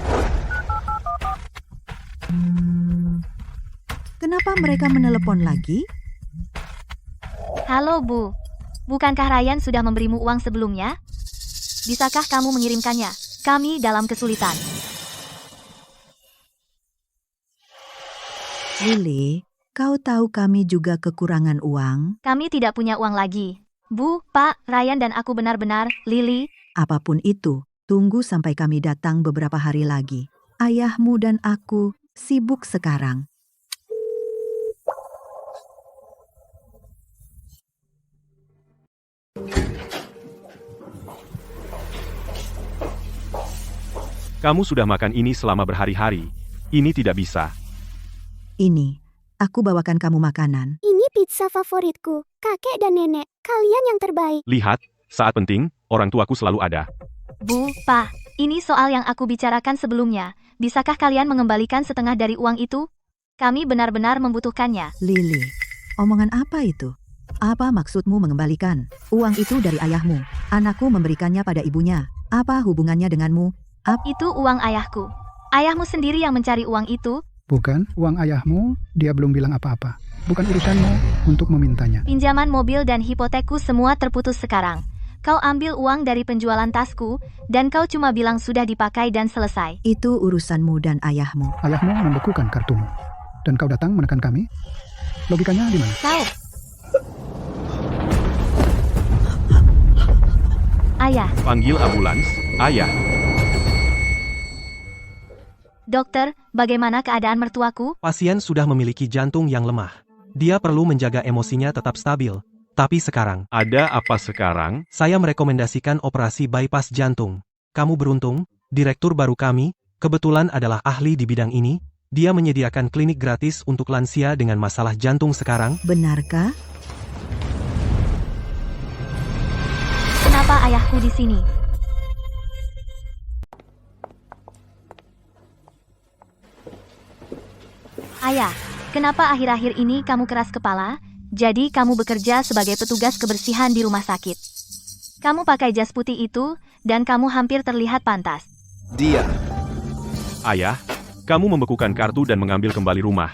Kenapa mereka menelepon lagi? Halo Bu, bukankah Ryan sudah memberimu uang sebelumnya? Bisakah kamu mengirimkannya? Kami dalam kesulitan. Lily, kau tahu kami juga kekurangan uang? Kami tidak punya uang lagi. Bu, Pak, Ryan dan aku benar-benar, Lily. Apapun itu, tunggu sampai kami datang beberapa hari lagi. Ayahmu dan aku sibuk sekarang. kamu sudah makan ini selama berhari-hari. Ini tidak bisa. Ini, aku bawakan kamu makanan. Ini pizza favoritku. Kakek dan nenek, kalian yang terbaik. Lihat, saat penting, orang tuaku selalu ada. Bu, Pak, ini soal yang aku bicarakan sebelumnya. Bisakah kalian mengembalikan setengah dari uang itu? Kami benar-benar membutuhkannya. Lily, omongan apa itu? Apa maksudmu mengembalikan? Uang itu dari ayahmu. Anakku memberikannya pada ibunya. Apa hubungannya denganmu? Itu uang ayahku. Ayahmu sendiri yang mencari uang itu. Bukan, uang ayahmu, dia belum bilang apa-apa. Bukan urusanmu untuk memintanya. Pinjaman mobil dan hipotekku semua terputus sekarang. Kau ambil uang dari penjualan tasku, dan kau cuma bilang sudah dipakai dan selesai. Itu urusanmu dan ayahmu. Ayahmu membekukan kartumu. Dan kau datang menekan kami? Logikanya di mana? Kau. Ayah. Panggil ambulans, ayah. Dokter, bagaimana keadaan mertuaku? Pasien sudah memiliki jantung yang lemah. Dia perlu menjaga emosinya tetap stabil. Tapi sekarang, Ada apa sekarang? saya merekomendasikan operasi bypass jantung. Kamu beruntung, direktur baru kami, kebetulan adalah ahli di bidang ini. Dia menyediakan klinik gratis untuk lansia dengan masalah jantung sekarang. Benarkah? Kenapa ayahku di sini? Ayah, kenapa akhir-akhir ini kamu keras kepala? Jadi kamu bekerja sebagai petugas kebersihan di rumah sakit. Kamu pakai jas putih itu, dan kamu hampir terlihat pantas. Dia. Ayah, kamu membekukan kartu dan mengambil kembali rumah.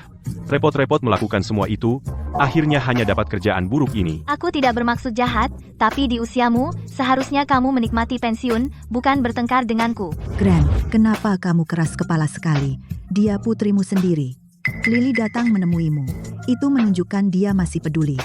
Repot-repot melakukan semua itu, akhirnya hanya dapat kerjaan buruk ini. Aku tidak bermaksud jahat, tapi di usiamu, seharusnya kamu menikmati pensiun, bukan bertengkar denganku. Gran, kenapa kamu keras kepala sekali? Dia putrimu sendiri. Lily datang menemuimu. Itu menunjukkan dia masih peduli.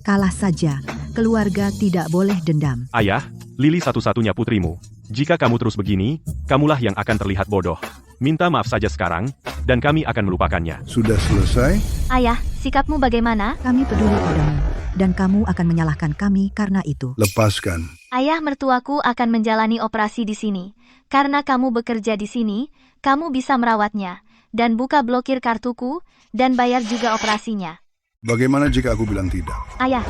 Kalah saja, keluarga tidak boleh dendam. Ayah, Lily satu-satunya putrimu. Jika kamu terus begini, kamulah yang akan terlihat bodoh. Minta maaf saja sekarang, dan kami akan melupakannya. Sudah selesai? Ayah, sikapmu bagaimana? Kami peduli padamu, dan kamu akan menyalahkan kami karena itu. Lepaskan. Ayah mertuaku akan menjalani operasi di sini. Karena kamu bekerja di sini, kamu bisa merawatnya, dan buka blokir kartuku, dan bayar juga operasinya. Bagaimana jika aku bilang tidak? Ayah,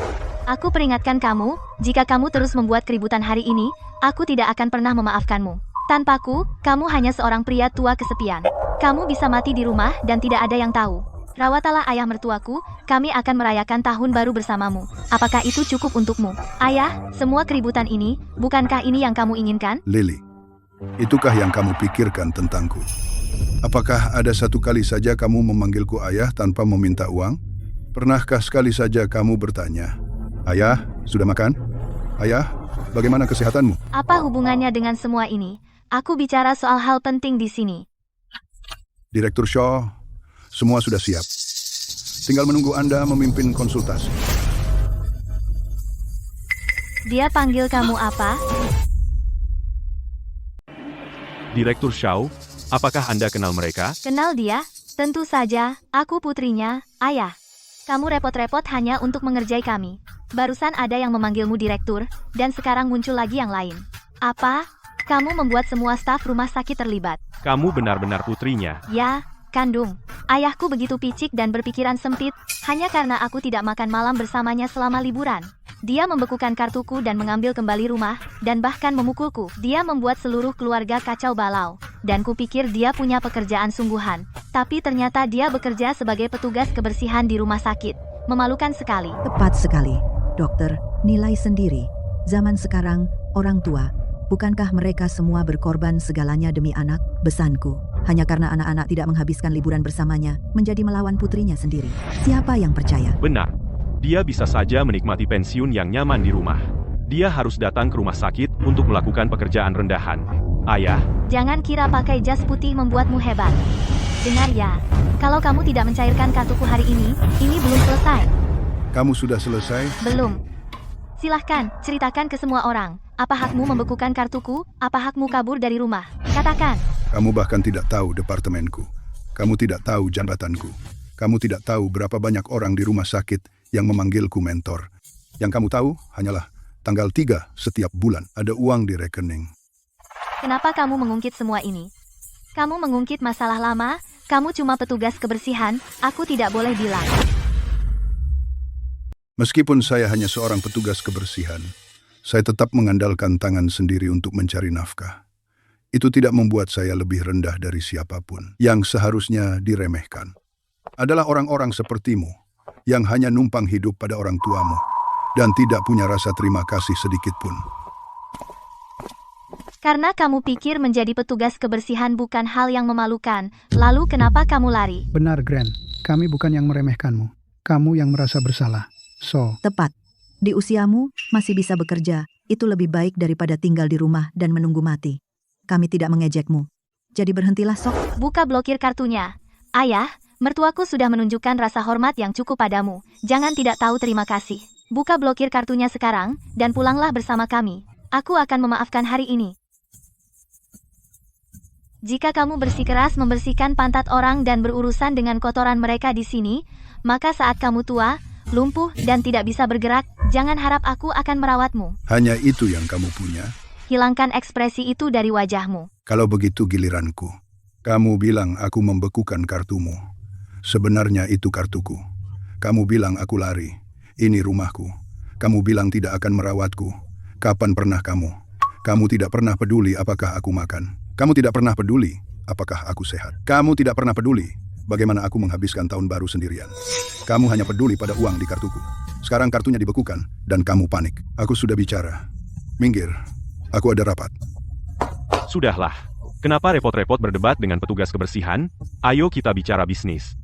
aku peringatkan kamu, jika kamu terus membuat keributan hari ini, aku tidak akan pernah memaafkanmu. Tanpaku, kamu hanya seorang pria tua kesepian. Kamu bisa mati di rumah dan tidak ada yang tahu. Rawatalah ayah mertuaku, kami akan merayakan tahun baru bersamamu. Apakah itu cukup untukmu? Ayah, semua keributan ini, bukankah ini yang kamu inginkan? Lily, itukah yang kamu pikirkan tentangku? Apakah ada satu kali saja kamu memanggilku ayah tanpa meminta uang? Pernahkah sekali saja kamu bertanya, "Ayah, sudah makan? Ayah, bagaimana kesehatanmu?" Apa hubungannya dengan semua ini? Aku bicara soal hal penting di sini. Direktur Shaw, semua sudah siap. Tinggal menunggu Anda memimpin konsultasi. Dia panggil kamu apa? Direktur Shaw, apakah Anda kenal mereka? Kenal dia? Tentu saja, aku putrinya, ayah. Kamu repot-repot hanya untuk mengerjai kami. Barusan ada yang memanggilmu direktur, dan sekarang muncul lagi yang lain. Apa? Kamu membuat semua staf rumah sakit terlibat. Kamu benar-benar putrinya. Ya, kandung. Ayahku begitu picik dan berpikiran sempit, hanya karena aku tidak makan malam bersamanya selama liburan. Dia membekukan kartuku dan mengambil kembali rumah, dan bahkan memukulku. Dia membuat seluruh keluarga kacau balau. Dan kupikir dia punya pekerjaan sungguhan. Tapi ternyata dia bekerja sebagai petugas kebersihan di rumah sakit. Memalukan sekali. Tepat sekali. Dokter, nilai sendiri. Zaman sekarang, orang tua, bukankah mereka semua berkorban segalanya demi anak? Besanku, hanya karena anak-anak tidak menghabiskan liburan bersamanya, menjadi melawan putrinya sendiri. Siapa yang percaya? Benar. Dia bisa saja menikmati pensiun yang nyaman di rumah. Dia harus datang ke rumah sakit untuk melakukan pekerjaan rendahan. Ayah, Jangan kira pakai jas putih membuatmu hebat. Dengar ya, kalau kamu tidak mencairkan kartuku hari ini belum selesai. Kamu sudah selesai? Belum. Silahkan, ceritakan ke semua orang. Apa hakmu membekukan kartuku? Apa hakmu kabur dari rumah? Katakan. Kamu bahkan tidak tahu departemenku. Kamu tidak tahu jabatanku. Kamu tidak tahu berapa banyak orang di rumah sakit yang memanggilku mentor. Yang kamu tahu hanyalah tanggal 3 setiap bulan ada uang di rekening. Kenapa kamu mengungkit semua ini? Kamu mengungkit masalah lama, kamu cuma petugas kebersihan, aku tidak boleh bilang. Meskipun saya hanya seorang petugas kebersihan, saya tetap mengandalkan tangan sendiri untuk mencari nafkah. Itu tidak membuat saya lebih rendah dari siapapun yang seharusnya diremehkan. Adalah orang-orang sepertimu yang hanya numpang hidup pada orang tuamu dan tidak punya rasa terima kasih sedikit pun. Karena kamu pikir menjadi petugas kebersihan bukan hal yang memalukan, lalu kenapa kamu lari? Benar, Gran. Kami bukan yang meremehkanmu. Kamu yang merasa bersalah. So, Tepat. Di usiamu, masih bisa bekerja. Itu lebih baik daripada tinggal di rumah dan menunggu mati. Kami tidak mengejekmu. Jadi berhentilah sok. Buka blokir kartunya. Ayah, mertuaku sudah menunjukkan rasa hormat yang cukup padamu. Jangan tidak tahu terima kasih. Buka blokir kartunya sekarang, dan pulanglah bersama kami. Aku akan memaafkan hari ini. Jika kamu bersikeras membersihkan pantat orang dan berurusan dengan kotoran mereka di sini, maka saat kamu tua, lumpuh dan tidak bisa bergerak, jangan harap aku akan merawatmu. Hanya itu yang kamu punya? Hilangkan ekspresi itu dari wajahmu. Kalau begitu giliranku. Kamu bilang aku membekukan kartumu. Sebenarnya itu kartuku. Kamu bilang aku lari. Ini rumahku. Kamu bilang tidak akan merawatku. Kapan pernah kamu? Kamu tidak pernah peduli apakah aku makan. Kamu tidak pernah peduli apakah aku sehat. Kamu tidak pernah peduli bagaimana aku menghabiskan tahun baru sendirian. Kamu hanya peduli pada uang di kartuku. Sekarang kartunya dibekukan dan kamu panik. Aku sudah bicara. Minggir. Aku ada rapat. sudahlah. Kenapa repot-repot berdebat dengan petugas kebersihan? Ayo kita bicara bisnis.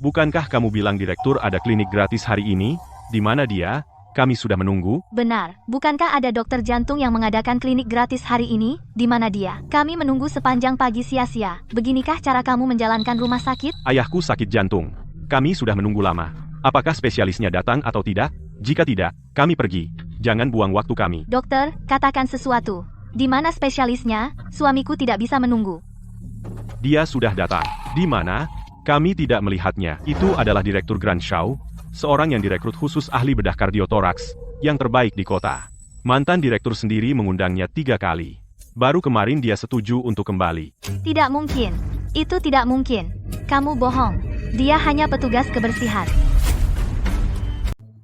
Bukankah kamu bilang direktur ada klinik gratis hari ini? Di mana dia? Kami sudah menunggu. Benar, bukankah ada dokter jantung yang mengadakan klinik gratis hari ini? Di mana dia? Kami menunggu sepanjang pagi sia-sia. Beginikah cara kamu menjalankan rumah sakit? Ayahku sakit jantung. Kami sudah menunggu lama. Apakah spesialisnya datang atau tidak? Jika tidak, kami pergi. Jangan buang waktu kami. Dokter, katakan sesuatu. Di mana spesialisnya? Suamiku tidak bisa menunggu. Dia sudah datang. Di mana? Kami tidak melihatnya. Itu adalah Direktur Grand Shaw, seorang yang direkrut khusus ahli bedah kardiotoraks, yang terbaik di kota. Mantan direktur sendiri mengundangnya 3 kali. Baru kemarin dia setuju untuk kembali. Tidak mungkin. Itu tidak mungkin. Kamu bohong. Dia hanya petugas kebersihan.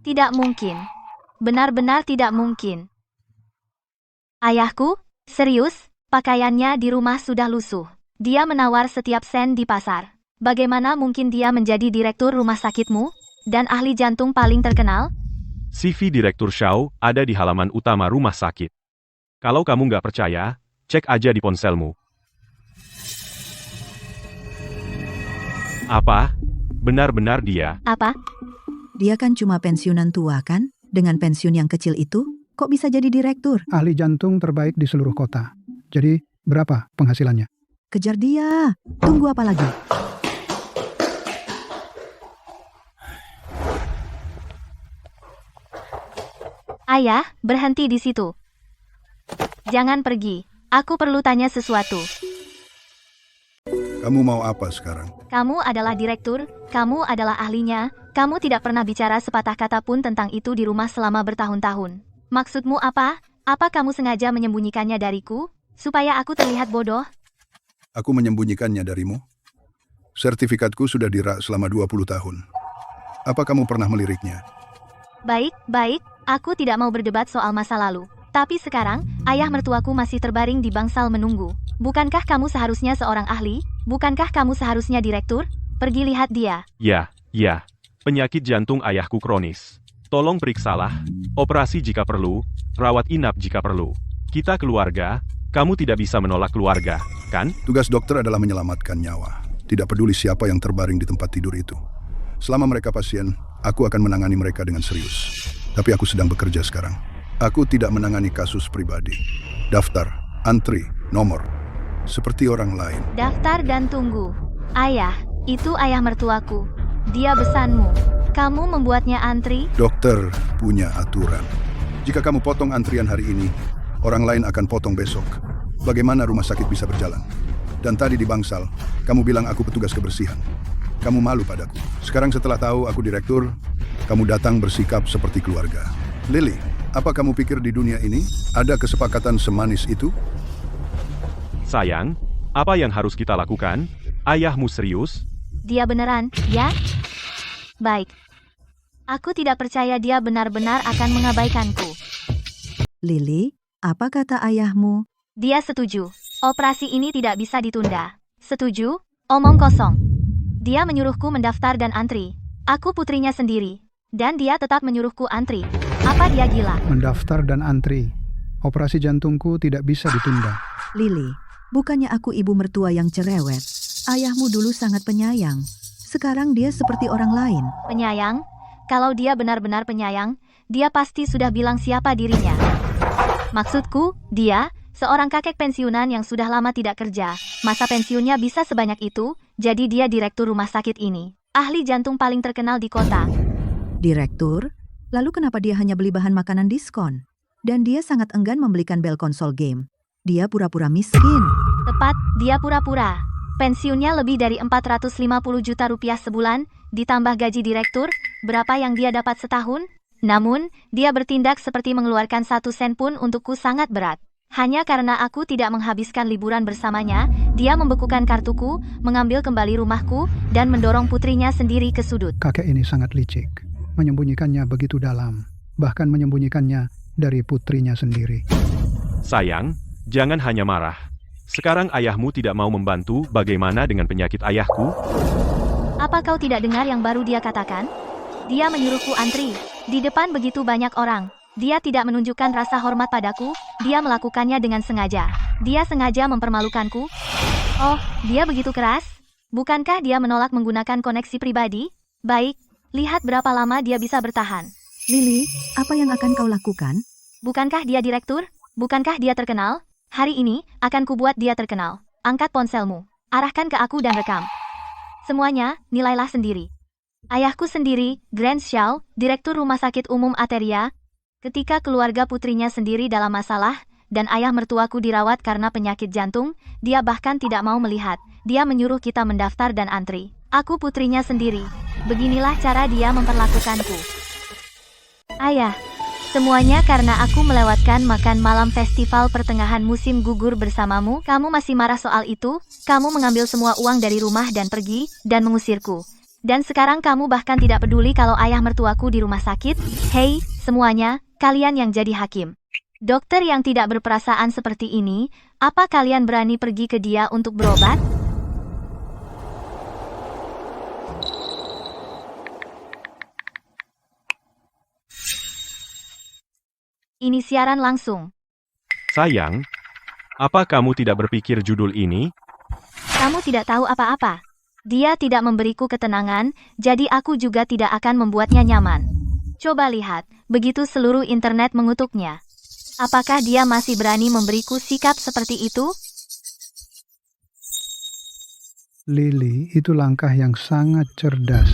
Tidak mungkin. Benar-benar tidak mungkin. Ayahku? Serius? Pakaiannya di rumah sudah lusuh. Dia menawar setiap sen di pasar. Bagaimana mungkin dia menjadi direktur rumah sakitmu? Dan ahli jantung paling terkenal? CV Direktur Shaw ada di halaman utama rumah sakit. Kalau kamu nggak percaya, cek aja di ponselmu. Apa? Benar-benar dia? Apa? Dia kan cuma pensiunan tua kan? Dengan pensiun yang kecil itu, kok bisa jadi direktur? Ahli jantung terbaik di seluruh kota. Jadi, berapa penghasilannya? Kejar dia. Tunggu apa lagi? Ayah, berhenti di situ. Jangan pergi. Aku perlu tanya sesuatu. Kamu mau apa sekarang? Kamu adalah direktur, kamu adalah ahlinya, Kamu tidak pernah bicara sepatah kata pun tentang itu di rumah selama bertahun-tahun. Maksudmu apa? Apa kamu sengaja menyembunyikannya dariku? Supaya aku terlihat bodoh? Aku menyembunyikannya darimu? Sertifikatku sudah dirak selama 20 tahun. Apa kamu pernah meliriknya? Baik, baik. Aku tidak mau berdebat soal masa lalu. Tapi sekarang, ayah mertuaku masih terbaring di bangsal menunggu. Bukankah kamu seharusnya seorang ahli? Bukankah kamu seharusnya direktur? Pergi lihat dia. Ya. Penyakit jantung ayahku kronis. Tolong periksalah, operasi jika perlu, rawat inap jika perlu. Kita keluarga, kamu tidak bisa menolak keluarga, kan? Tugas dokter adalah menyelamatkan nyawa. Tidak peduli siapa yang terbaring di tempat tidur itu. Selama mereka pasien, aku akan menangani mereka dengan serius. Tapi aku sedang bekerja sekarang. Aku tidak menangani kasus pribadi. Daftar, antri, nomor. Seperti orang lain. Daftar dan tunggu. Ayah, itu ayah mertuaku. Dia besanmu. Kamu membuatnya antri? Dokter punya aturan. Jika kamu potong antrian hari ini, orang lain akan potong besok. Bagaimana rumah sakit bisa berjalan? Dan tadi di bangsal, kamu bilang aku petugas kebersihan. Kamu malu padaku. Sekarang setelah tahu aku direktur, kamu datang bersikap seperti keluarga. Lily, apa kamu pikir di dunia ini ada kesepakatan semanis itu? Sayang, apa yang harus kita lakukan? Ayahmu serius? Dia beneran, ya? Baik. Aku tidak percaya dia benar-benar akan mengabaikanku. Lily, apa kata ayahmu? Dia setuju. Operasi ini tidak bisa ditunda. Setuju? Omong kosong. Dia menyuruhku mendaftar dan antri. Aku putrinya sendiri. Dan dia tetap menyuruhku antri. Apa dia gila? Mendaftar dan antri. Operasi jantungku tidak bisa ditunda. Lily, bukannya aku ibu mertua yang cerewet. Ayahmu dulu sangat penyayang. Sekarang dia seperti orang lain. Penyayang? Kalau dia benar-benar penyayang, dia pasti sudah bilang siapa dirinya. Maksudku, dia, seorang kakek pensiunan yang sudah lama tidak kerja. Masa pensiunnya bisa sebanyak itu, jadi dia direktur rumah sakit ini. Ahli jantung paling terkenal di kota. Direktur? Lalu kenapa dia hanya beli bahan makanan diskon? Dan dia sangat enggan membelikan bel konsol game. Dia pura-pura miskin. Tepat, dia pura-pura. Pensiunnya lebih dari 450 juta rupiah sebulan, ditambah gaji direktur, berapa yang dia dapat setahun? Namun, dia bertindak seperti mengeluarkan 1 sen pun untukku sangat berat. Hanya karena aku tidak menghabiskan liburan bersamanya, dia membekukan kartuku, mengambil kembali rumahku, dan mendorong putrinya sendiri ke sudut. Kakek ini sangat licik. Menyembunyikannya begitu dalam. Bahkan menyembunyikannya dari putrinya sendiri. Sayang, jangan hanya marah. Sekarang ayahmu tidak mau membantu, bagaimana dengan penyakit ayahku? Apa kau tidak dengar yang baru dia katakan? Dia menyuruhku antri. Di depan begitu banyak orang. Dia tidak menunjukkan rasa hormat padaku, dia melakukannya dengan sengaja. Dia sengaja mempermalukanku. Oh, dia begitu keras? Bukankah dia menolak menggunakan koneksi pribadi? Baik, lihat berapa lama dia bisa bertahan. Lily, apa yang akan kau lakukan? Bukankah dia direktur? Bukankah dia terkenal? Hari ini, akan kubuat dia terkenal. Angkat ponselmu. Arahkan ke aku dan rekam. Semuanya, nilailah sendiri. Ayahku sendiri, Grand Xiao, Direktur Rumah Sakit Umum Ateria, ketika keluarga putrinya sendiri dalam masalah, dan ayah mertuaku dirawat karena penyakit jantung, dia bahkan tidak mau melihat. Dia menyuruh kita mendaftar dan antri. Aku putrinya sendiri. Beginilah cara dia memperlakukanku. Ayah, semuanya karena aku melewatkan makan malam festival pertengahan musim gugur bersamamu. Kamu masih marah soal itu? Kamu mengambil semua uang dari rumah dan pergi, dan mengusirku. Dan sekarang kamu bahkan tidak peduli kalau ayah mertuaku di rumah sakit? Hei, semuanya, kalian yang jadi hakim. Dokter yang tidak berperasaan seperti ini, apa kalian berani pergi ke dia untuk berobat? Ini siaran langsung. Sayang, apa kamu tidak berpikir judul ini? Kamu tidak tahu apa-apa. Dia tidak memberiku ketenangan, jadi aku juga tidak akan membuatnya nyaman. Coba lihat, begitu seluruh internet mengutuknya. Apakah dia masih berani memberiku sikap seperti itu? Lily, itu langkah yang sangat cerdas.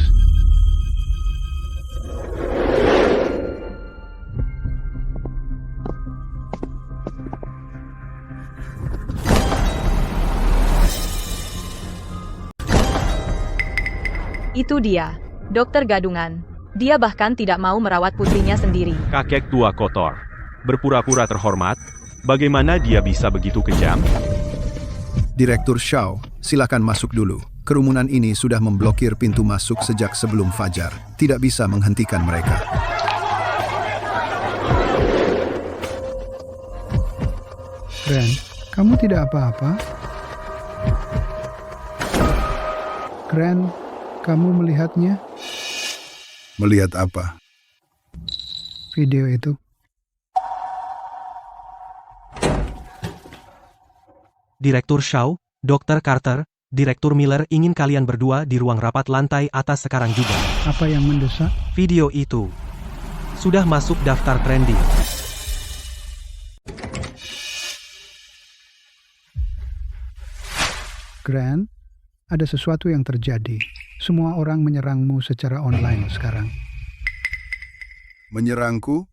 Itu dia. Dokter gadungan. Dia bahkan tidak mau merawat putrinya sendiri. Kakek tua kotor. Berpura-pura terhormat. Bagaimana dia bisa begitu kejam? Direktur Shaw, silakan masuk dulu. Kerumunan ini sudah memblokir pintu masuk sejak sebelum fajar. Tidak bisa menghentikan mereka. Gren, kamu tidak apa-apa? Gren, kamu melihatnya? Melihat apa? Video itu. Direktur Shaw, Dr. Carter, Direktur Miller ingin kalian berdua di ruang rapat lantai atas sekarang juga. Apa yang mendesak? Video itu sudah masuk daftar trending. Gren, ada sesuatu yang terjadi. Semua orang menyerangmu secara online sekarang. Menyerangku?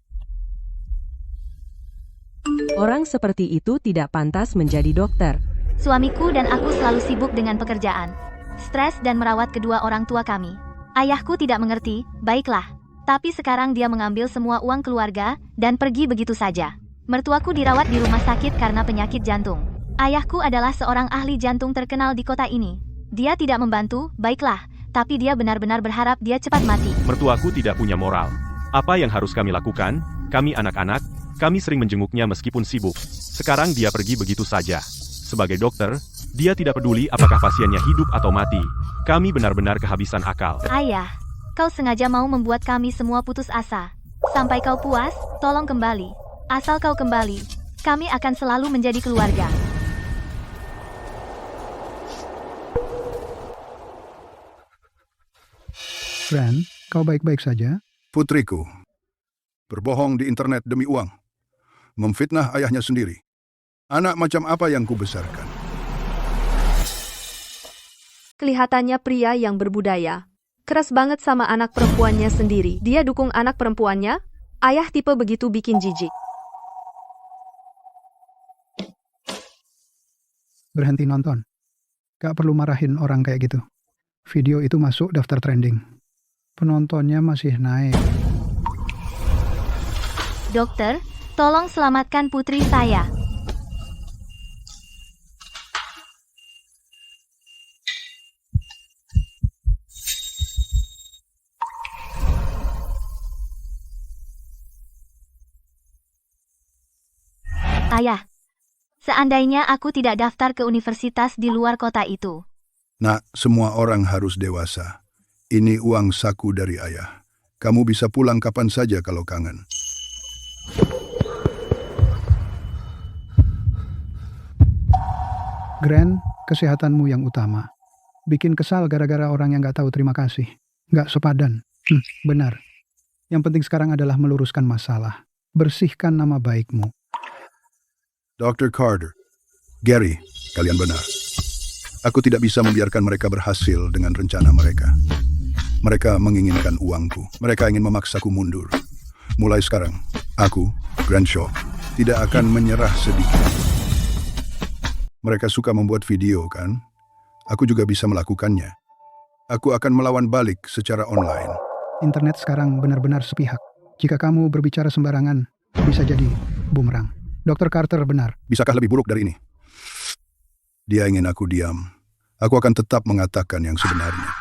Orang seperti itu tidak pantas menjadi dokter. Suamiku dan aku selalu sibuk dengan pekerjaan, stres dan merawat kedua orang tua kami. Ayahku tidak mengerti, baiklah. Tapi sekarang dia mengambil semua uang keluarga dan pergi begitu saja. Mertuaku dirawat di rumah sakit karena penyakit jantung. Ayahku adalah seorang ahli jantung terkenal di kota ini. Dia tidak membantu, baiklah. Tapi dia benar-benar berharap dia cepat mati. Mertuaku tidak punya moral. Apa yang harus kami lakukan? Kami anak-anak, kami sering menjenguknya meskipun sibuk. Sekarang dia pergi begitu saja. Sebagai dokter, dia tidak peduli apakah pasiennya hidup atau mati. Kami benar-benar kehabisan akal. Ayah, kau sengaja mau membuat kami semua putus asa. Sampai kau puas, tolong kembali. Asal kau kembali, kami akan selalu menjadi keluarga. Gren, kau baik-baik saja? Putriku. Berbohong di internet demi uang. Memfitnah ayahnya sendiri. Anak macam apa yang kubesarkan? Kelihatannya pria yang berbudaya. Keras banget sama anak perempuannya sendiri. Dia dukung anak perempuannya? Ayah tipe begitu bikin jijik. Berhenti nonton. Gak perlu marahin orang kayak gitu. Video itu masuk daftar trending. Penontonnya masih naik. Dokter, tolong selamatkan putri saya. Ayah, seandainya aku tidak daftar ke universitas di luar kota itu. Nak, semua orang harus dewasa. Ini uang saku dari ayah. Kamu bisa pulang kapan saja kalau kangen. Gren, kesehatanmu yang utama. Bikin kesal gara-gara orang yang gak tahu terima kasih. Gak sepadan. Benar. Yang penting sekarang adalah meluruskan masalah. Bersihkan nama baikmu. Dr. Carter, Gary, kalian benar. Aku tidak bisa membiarkan mereka berhasil dengan rencana mereka. Mereka menginginkan uangku. Mereka ingin memaksaku mundur. Mulai sekarang, aku, Grant Shaw, tidak akan menyerah sedikit. Mereka suka membuat video, kan? Aku juga bisa melakukannya. Aku akan melawan balik secara online. Internet sekarang benar-benar sepihak. Jika kamu berbicara sembarangan, bisa jadi bumerang. Dr. Carter benar. Bisakah lebih buruk dari ini? Dia ingin aku diam. Aku akan tetap mengatakan yang sebenarnya.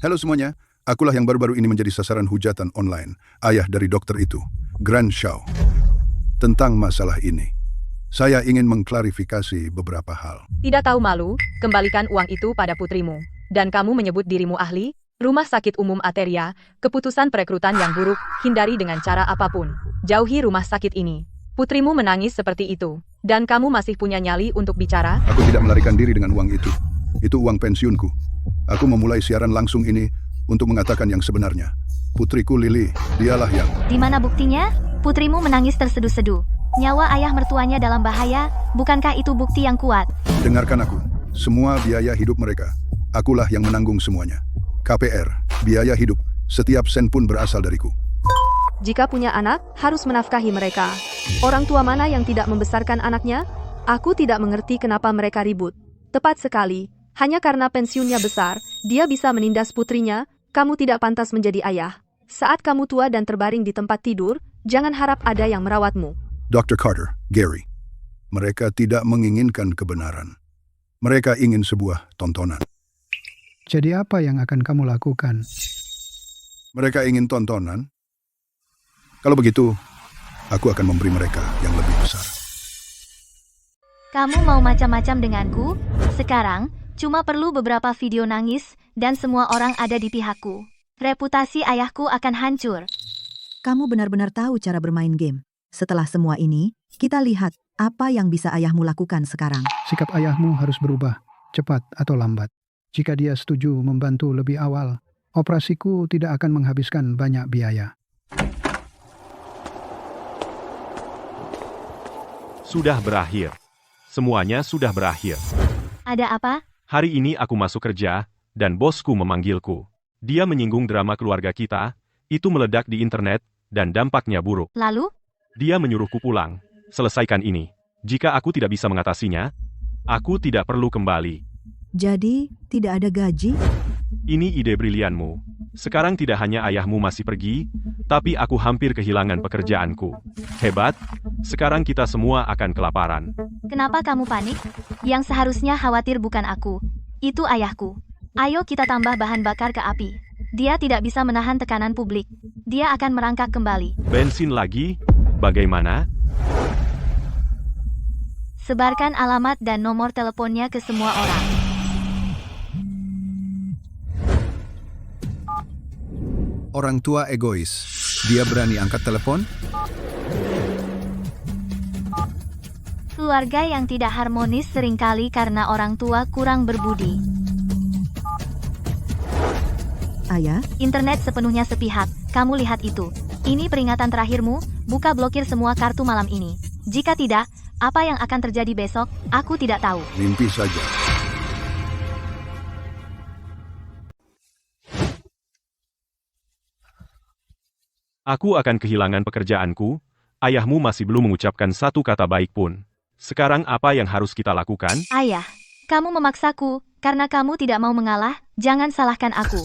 Halo semuanya, akulah yang baru-baru ini menjadi sasaran hujatan online, ayah dari dokter itu, Grant Shaw. Tentang masalah ini, saya ingin mengklarifikasi beberapa hal. Tidak tahu malu, kembalikan uang itu pada putrimu. Dan kamu menyebut dirimu ahli? Rumah sakit umum Ateria, keputusan perekrutan yang buruk, hindari dengan cara apapun. Jauhi rumah sakit ini. Putrimu menangis seperti itu. Dan kamu masih punya nyali untuk bicara? Aku tidak melarikan diri dengan uang itu. Itu uang pensiunku. Aku memulai siaran langsung ini untuk mengatakan yang sebenarnya. Putriku Lily, dialah yang... Di mana buktinya? Putrimu menangis terseduh-seduh. Nyawa ayah mertuanya dalam bahaya, bukankah itu bukti yang kuat? Dengarkan aku. Semua biaya hidup mereka, akulah yang menanggung semuanya. KPR, biaya hidup, setiap sen pun berasal dariku. Jika punya anak, harus menafkahi mereka. Orang tua mana yang tidak membesarkan anaknya? Aku tidak mengerti kenapa mereka ribut. Tepat sekali. Hanya karena pensiunnya besar, dia bisa menindas putrinya. Kamu tidak pantas menjadi ayah. Saat kamu tua dan terbaring di tempat tidur, jangan harap ada yang merawatmu. Dr. Carter, Gary, mereka tidak menginginkan kebenaran. Mereka ingin sebuah tontonan. Jadi apa yang akan kamu lakukan? Mereka ingin tontonan. Kalau begitu, aku akan memberi mereka yang lebih besar. Kamu mau macam-macam denganku? Sekarang, cuma perlu beberapa video nangis, dan semua orang ada di pihakku. Reputasi ayahku akan hancur. Kamu benar-benar tahu cara bermain game. Setelah semua ini, kita lihat apa yang bisa ayahmu lakukan sekarang. Sikap ayahmu harus berubah, cepat atau lambat. Jika dia setuju membantu lebih awal, operasiku tidak akan menghabiskan banyak biaya. Sudah berakhir. Semuanya sudah berakhir. Ada apa? Hari ini aku masuk kerja, dan bosku memanggilku. Dia menyinggung drama keluarga kita, itu meledak di internet, dan dampaknya buruk. Lalu? Dia menyuruhku pulang. Selesaikan ini. Jika aku tidak bisa mengatasinya, aku tidak perlu kembali. Jadi, tidak ada gaji? Ini ide brilianmu. Sekarang tidak hanya ayahmu masih pergi, tapi aku hampir kehilangan pekerjaanku. Hebat, sekarang kita semua akan kelaparan. Kenapa kamu panik? Yang seharusnya khawatir bukan aku. Itu ayahku. Ayo kita tambah bahan bakar ke api. Dia tidak bisa menahan tekanan publik. Dia akan merangkak kembali. Bensin lagi? Bagaimana? Sebarkan alamat dan nomor teleponnya ke semua orang. Orang tua egois. Dia berani angkat telepon? Keluarga yang tidak harmonis seringkali karena orang tua kurang berbudi. Ayah? Internet sepenuhnya sepihak. Kamu lihat itu. Ini peringatan terakhirmu, buka blokir semua kartu malam ini. Jika tidak, apa yang akan terjadi besok, aku tidak tahu. Mimpi saja. Aku akan kehilangan pekerjaanku, ayahmu masih belum mengucapkan satu kata baik pun. Sekarang apa yang harus kita lakukan? Ayah, kamu memaksaku, karena kamu tidak mau mengalah, jangan salahkan aku.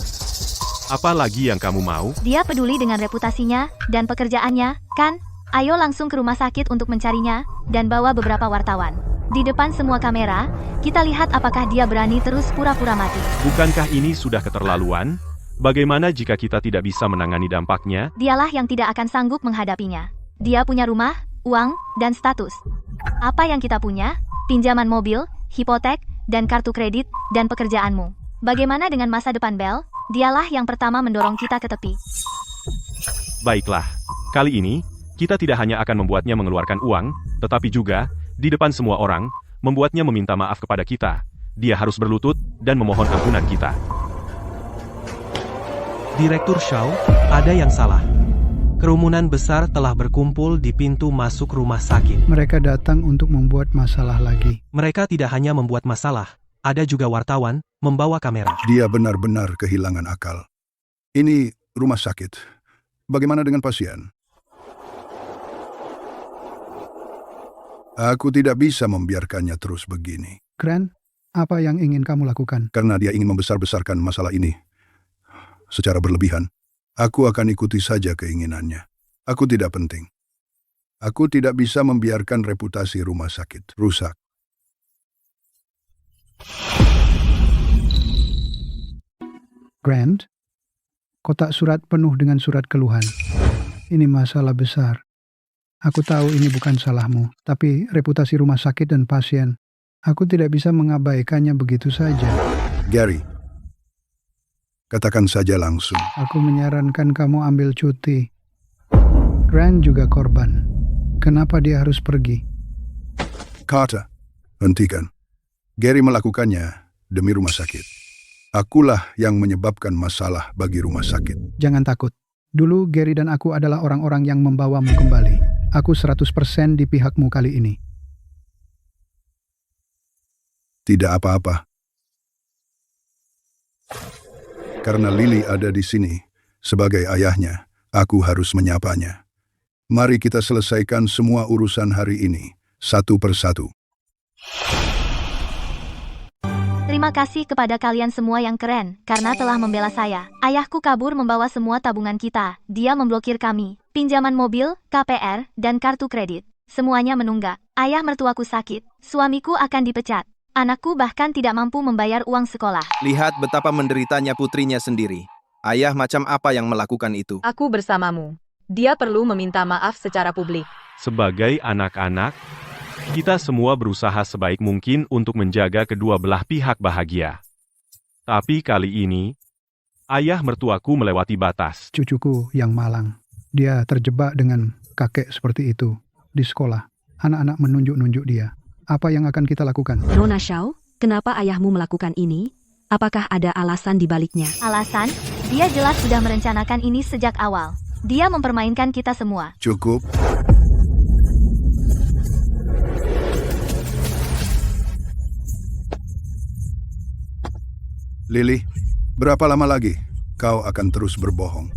Apa lagi yang kamu mau? Dia peduli dengan reputasinya, dan pekerjaannya, kan? Ayo langsung ke rumah sakit untuk mencarinya, dan bawa beberapa wartawan. Di depan semua kamera, kita lihat apakah dia berani terus pura-pura mati. Bukankah ini sudah keterlaluan? Bagaimana jika kita tidak bisa menangani dampaknya? Dialah yang tidak akan sanggup menghadapinya. Dia punya rumah, uang, dan status. Apa yang kita punya? Pinjaman mobil, hipotek, dan kartu kredit, dan pekerjaanmu. Bagaimana dengan masa depan Bel? Dialah yang pertama mendorong kita ke tepi. Baiklah, kali ini, kita tidak hanya akan membuatnya mengeluarkan uang, tetapi juga, di depan semua orang, membuatnya meminta maaf kepada kita. Dia harus berlutut, dan memohon ampunan kita. Direktur Shaw, ada yang salah. Kerumunan besar telah berkumpul di pintu masuk rumah sakit. Mereka datang untuk membuat masalah lagi. Mereka tidak hanya membuat masalah, ada juga wartawan, membawa kamera. Dia benar-benar kehilangan akal. Ini rumah sakit. Bagaimana dengan pasien? Aku tidak bisa membiarkannya terus begini. Grant, apa yang ingin kamu lakukan? Karena dia ingin membesar-besarkan masalah ini secara berlebihan, aku akan ikuti saja keinginannya. Aku tidak penting. Aku tidak bisa membiarkan reputasi rumah sakit rusak. Grant, kotak surat penuh dengan surat keluhan. Ini masalah besar. Aku tahu ini bukan salahmu, tapi reputasi rumah sakit dan pasien. Aku tidak bisa mengabaikannya begitu saja. Gary, katakan saja langsung. Aku menyarankan kamu ambil cuti. Grant juga korban. Kenapa dia harus pergi? Carter, hentikan. Gary melakukannya demi rumah sakit. Akulah yang menyebabkan masalah bagi rumah sakit. Jangan takut. Dulu Gary dan aku adalah orang-orang yang membawamu kembali. Aku 100% di pihakmu kali ini. Tidak apa-apa. Karena Lily ada di sini, sebagai ayahnya, aku harus menyapanya. Mari kita selesaikan semua urusan hari ini, satu persatu. Terima Terima kasih kepada kalian semua yang keren, karena telah membela saya. Ayahku kabur membawa semua tabungan kita. Dia memblokir kami. Pinjaman mobil, KPR, dan kartu kredit. Semuanya menunggak. Ayah mertuaku sakit. Suamiku akan dipecat. Anakku bahkan tidak mampu membayar uang sekolah. Lihat betapa menderitanya putrinya sendiri. Ayah macam apa yang melakukan itu? Aku bersamamu. Dia perlu meminta maaf secara publik. Sebagai anak-anak, kita semua berusaha sebaik mungkin untuk menjaga kedua belah pihak bahagia. Tapi kali ini, ayah mertuaku melewati batas. Cucuku yang malang. Dia terjebak dengan kakek seperti itu di sekolah. Anak-anak menunjuk-nunjuk dia. Apa yang akan kita lakukan? Nona Xiao, kenapa ayahmu melakukan ini? Apakah ada alasan di baliknya? Alasan? Dia jelas sudah merencanakan ini sejak awal. Dia mempermainkan kita semua. Cukup. Lily, berapa lama lagi kau akan terus berbohong?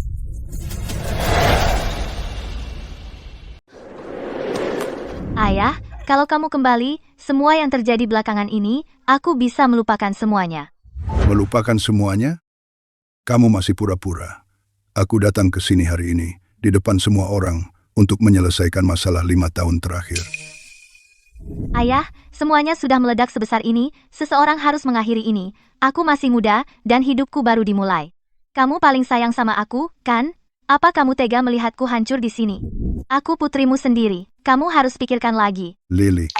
Ayah, kalau kamu kembali, semua yang terjadi belakangan ini, aku bisa melupakan semuanya. Melupakan semuanya? Kamu masih pura-pura. Aku datang ke sini hari ini, di depan semua orang, untuk menyelesaikan masalah 5 tahun terakhir. Ayah, semuanya sudah meledak sebesar ini, seseorang harus mengakhiri ini. Aku masih muda, dan hidupku baru dimulai. Kamu paling sayang sama aku, kan? Apa kamu tega melihatku hancur di sini? Aku putrimu sendiri, kamu harus pikirkan lagi. Lily,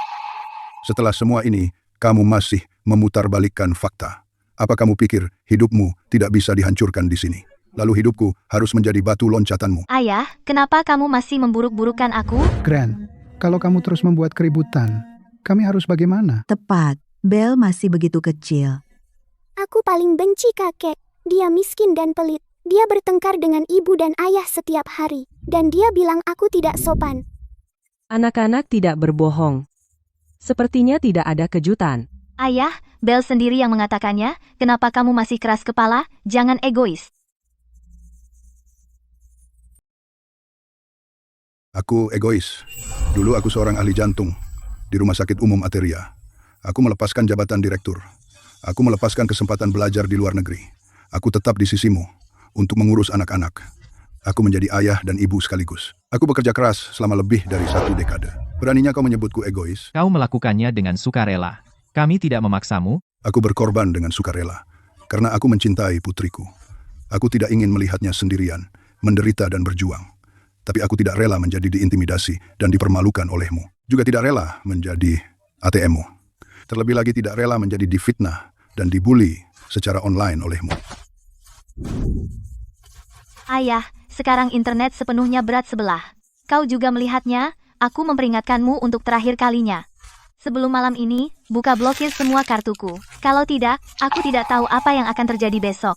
setelah semua ini, kamu masih memutarbalikkan fakta. Apa kamu pikir hidupmu tidak bisa dihancurkan di sini? Lalu hidupku harus menjadi batu loncatanmu. Ayah, kenapa kamu masih memburuk-burukkan aku? Gran, kalau kamu terus membuat keributan, kami harus bagaimana? Tepat, Bel masih begitu kecil. Aku paling benci kakek. Dia miskin dan pelit. Dia bertengkar dengan ibu dan ayah setiap hari. Dan dia bilang aku tidak sopan. Anak-anak tidak berbohong. Sepertinya tidak ada kejutan. Ayah, Bel sendiri yang mengatakannya, kenapa kamu masih keras kepala? Jangan egois. Aku egois. Dulu aku seorang ahli jantung di Rumah Sakit Umum Ateria. Aku melepaskan jabatan direktur. Aku melepaskan kesempatan belajar di luar negeri. Aku tetap di sisimu untuk mengurus anak-anak. Aku menjadi ayah dan ibu sekaligus. Aku bekerja keras selama lebih dari 1 dekade. Beraninya kau menyebutku egois? Kau melakukannya dengan sukarela. Kami tidak memaksamu. Aku berkorban dengan sukarela karena aku mencintai putriku. Aku tidak ingin melihatnya sendirian, menderita dan berjuang. Tapi aku tidak rela menjadi diintimidasi dan dipermalukan olehmu. Juga tidak rela menjadi ATM-mu. Terlebih lagi tidak rela menjadi difitnah dan dibully secara online olehmu. Ayah, sekarang internet sepenuhnya berat sebelah. Kau juga melihatnya, aku memperingatkanmu untuk terakhir kalinya. Sebelum malam ini, buka blokir semua kartuku. Kalau tidak, aku tidak tahu apa yang akan terjadi besok.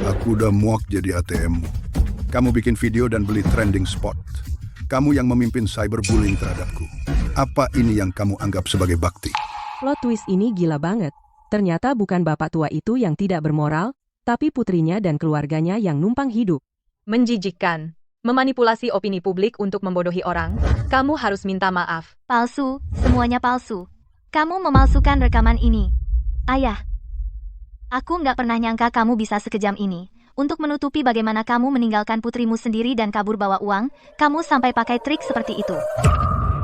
Aku udah muak jadi ATM-mu. Kamu bikin video dan beli trending spot. Kamu yang memimpin cyberbullying terhadapku. Apa ini yang kamu anggap sebagai bakti? Plot twist ini gila banget. Ternyata bukan bapak tua itu yang tidak bermoral, tapi putrinya dan keluarganya yang numpang hidup. Menjijikkan. Memanipulasi opini publik untuk membodohi orang. Kamu harus minta maaf. Palsu, semuanya palsu. Kamu memalsukan rekaman ini. Ayah, aku nggak pernah nyangka kamu bisa sekejam ini. Untuk menutupi bagaimana kamu meninggalkan putrimu sendiri dan kabur bawa uang, kamu sampai pakai trik seperti itu.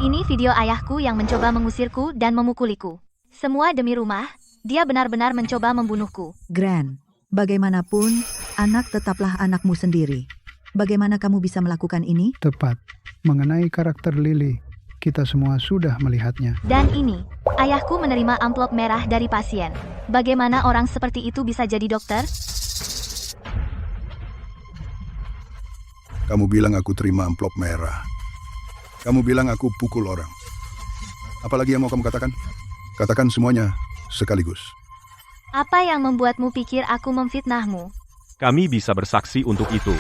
Ini video ayahku yang mencoba mengusirku dan memukuliku. Semua demi rumah, dia benar-benar mencoba membunuhku. Gran, bagaimanapun, anak tetaplah anakmu sendiri. Bagaimana kamu bisa melakukan ini? Tepat. Mengenai karakter Lily, kita semua sudah melihatnya. Dan ini, ayahku menerima amplop merah dari pasien. Bagaimana orang seperti itu bisa jadi dokter? Kamu bilang aku terima amplop merah. Kamu bilang aku pukul orang. Apalagi yang mau kamu katakan? Katakan semuanya sekaligus. Apa yang membuatmu pikir aku memfitnahmu? Kami bisa bersaksi untuk itu.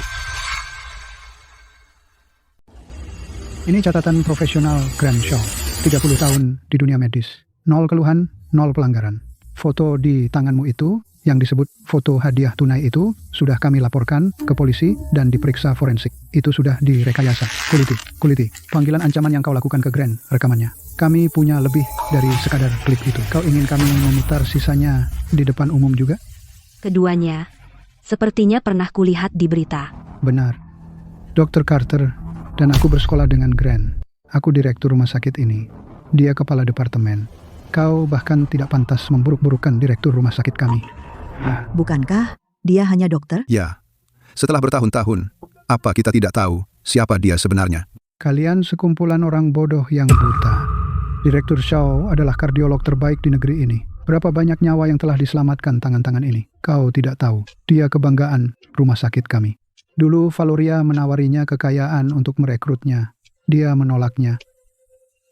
Ini catatan profesional Grand Shaw. 30 tahun di dunia medis. 0 keluhan, 0 pelanggaran. Foto di tanganmu itu Yang disebut foto hadiah tunai itu sudah kami laporkan ke polisi dan diperiksa forensik. Itu sudah direkayasa. Kuliti, panggilan ancaman yang kau lakukan ke Grant, rekamannya. Kami punya lebih dari sekadar klip itu. Kau ingin kami memutar sisanya di depan umum juga? Keduanya, sepertinya pernah kulihat di berita. Benar. Dr. Carter dan aku bersekolah dengan Grant. Aku direktur rumah sakit ini. Dia kepala departemen. Kau bahkan tidak pantas memburuk-burukan direktur rumah sakit kami. Bukankah dia hanya dokter? Ya. Setelah bertahun-tahun, apa kita tidak tahu siapa dia sebenarnya? Kalian sekumpulan orang bodoh yang buta. Direktur Shaw adalah kardiolog terbaik di negeri ini. Berapa banyak nyawa yang telah diselamatkan tangan-tangan ini? Kau tidak tahu. Dia kebanggaan rumah sakit kami. Dulu Valoria menawarinya kekayaan untuk merekrutnya. Dia menolaknya.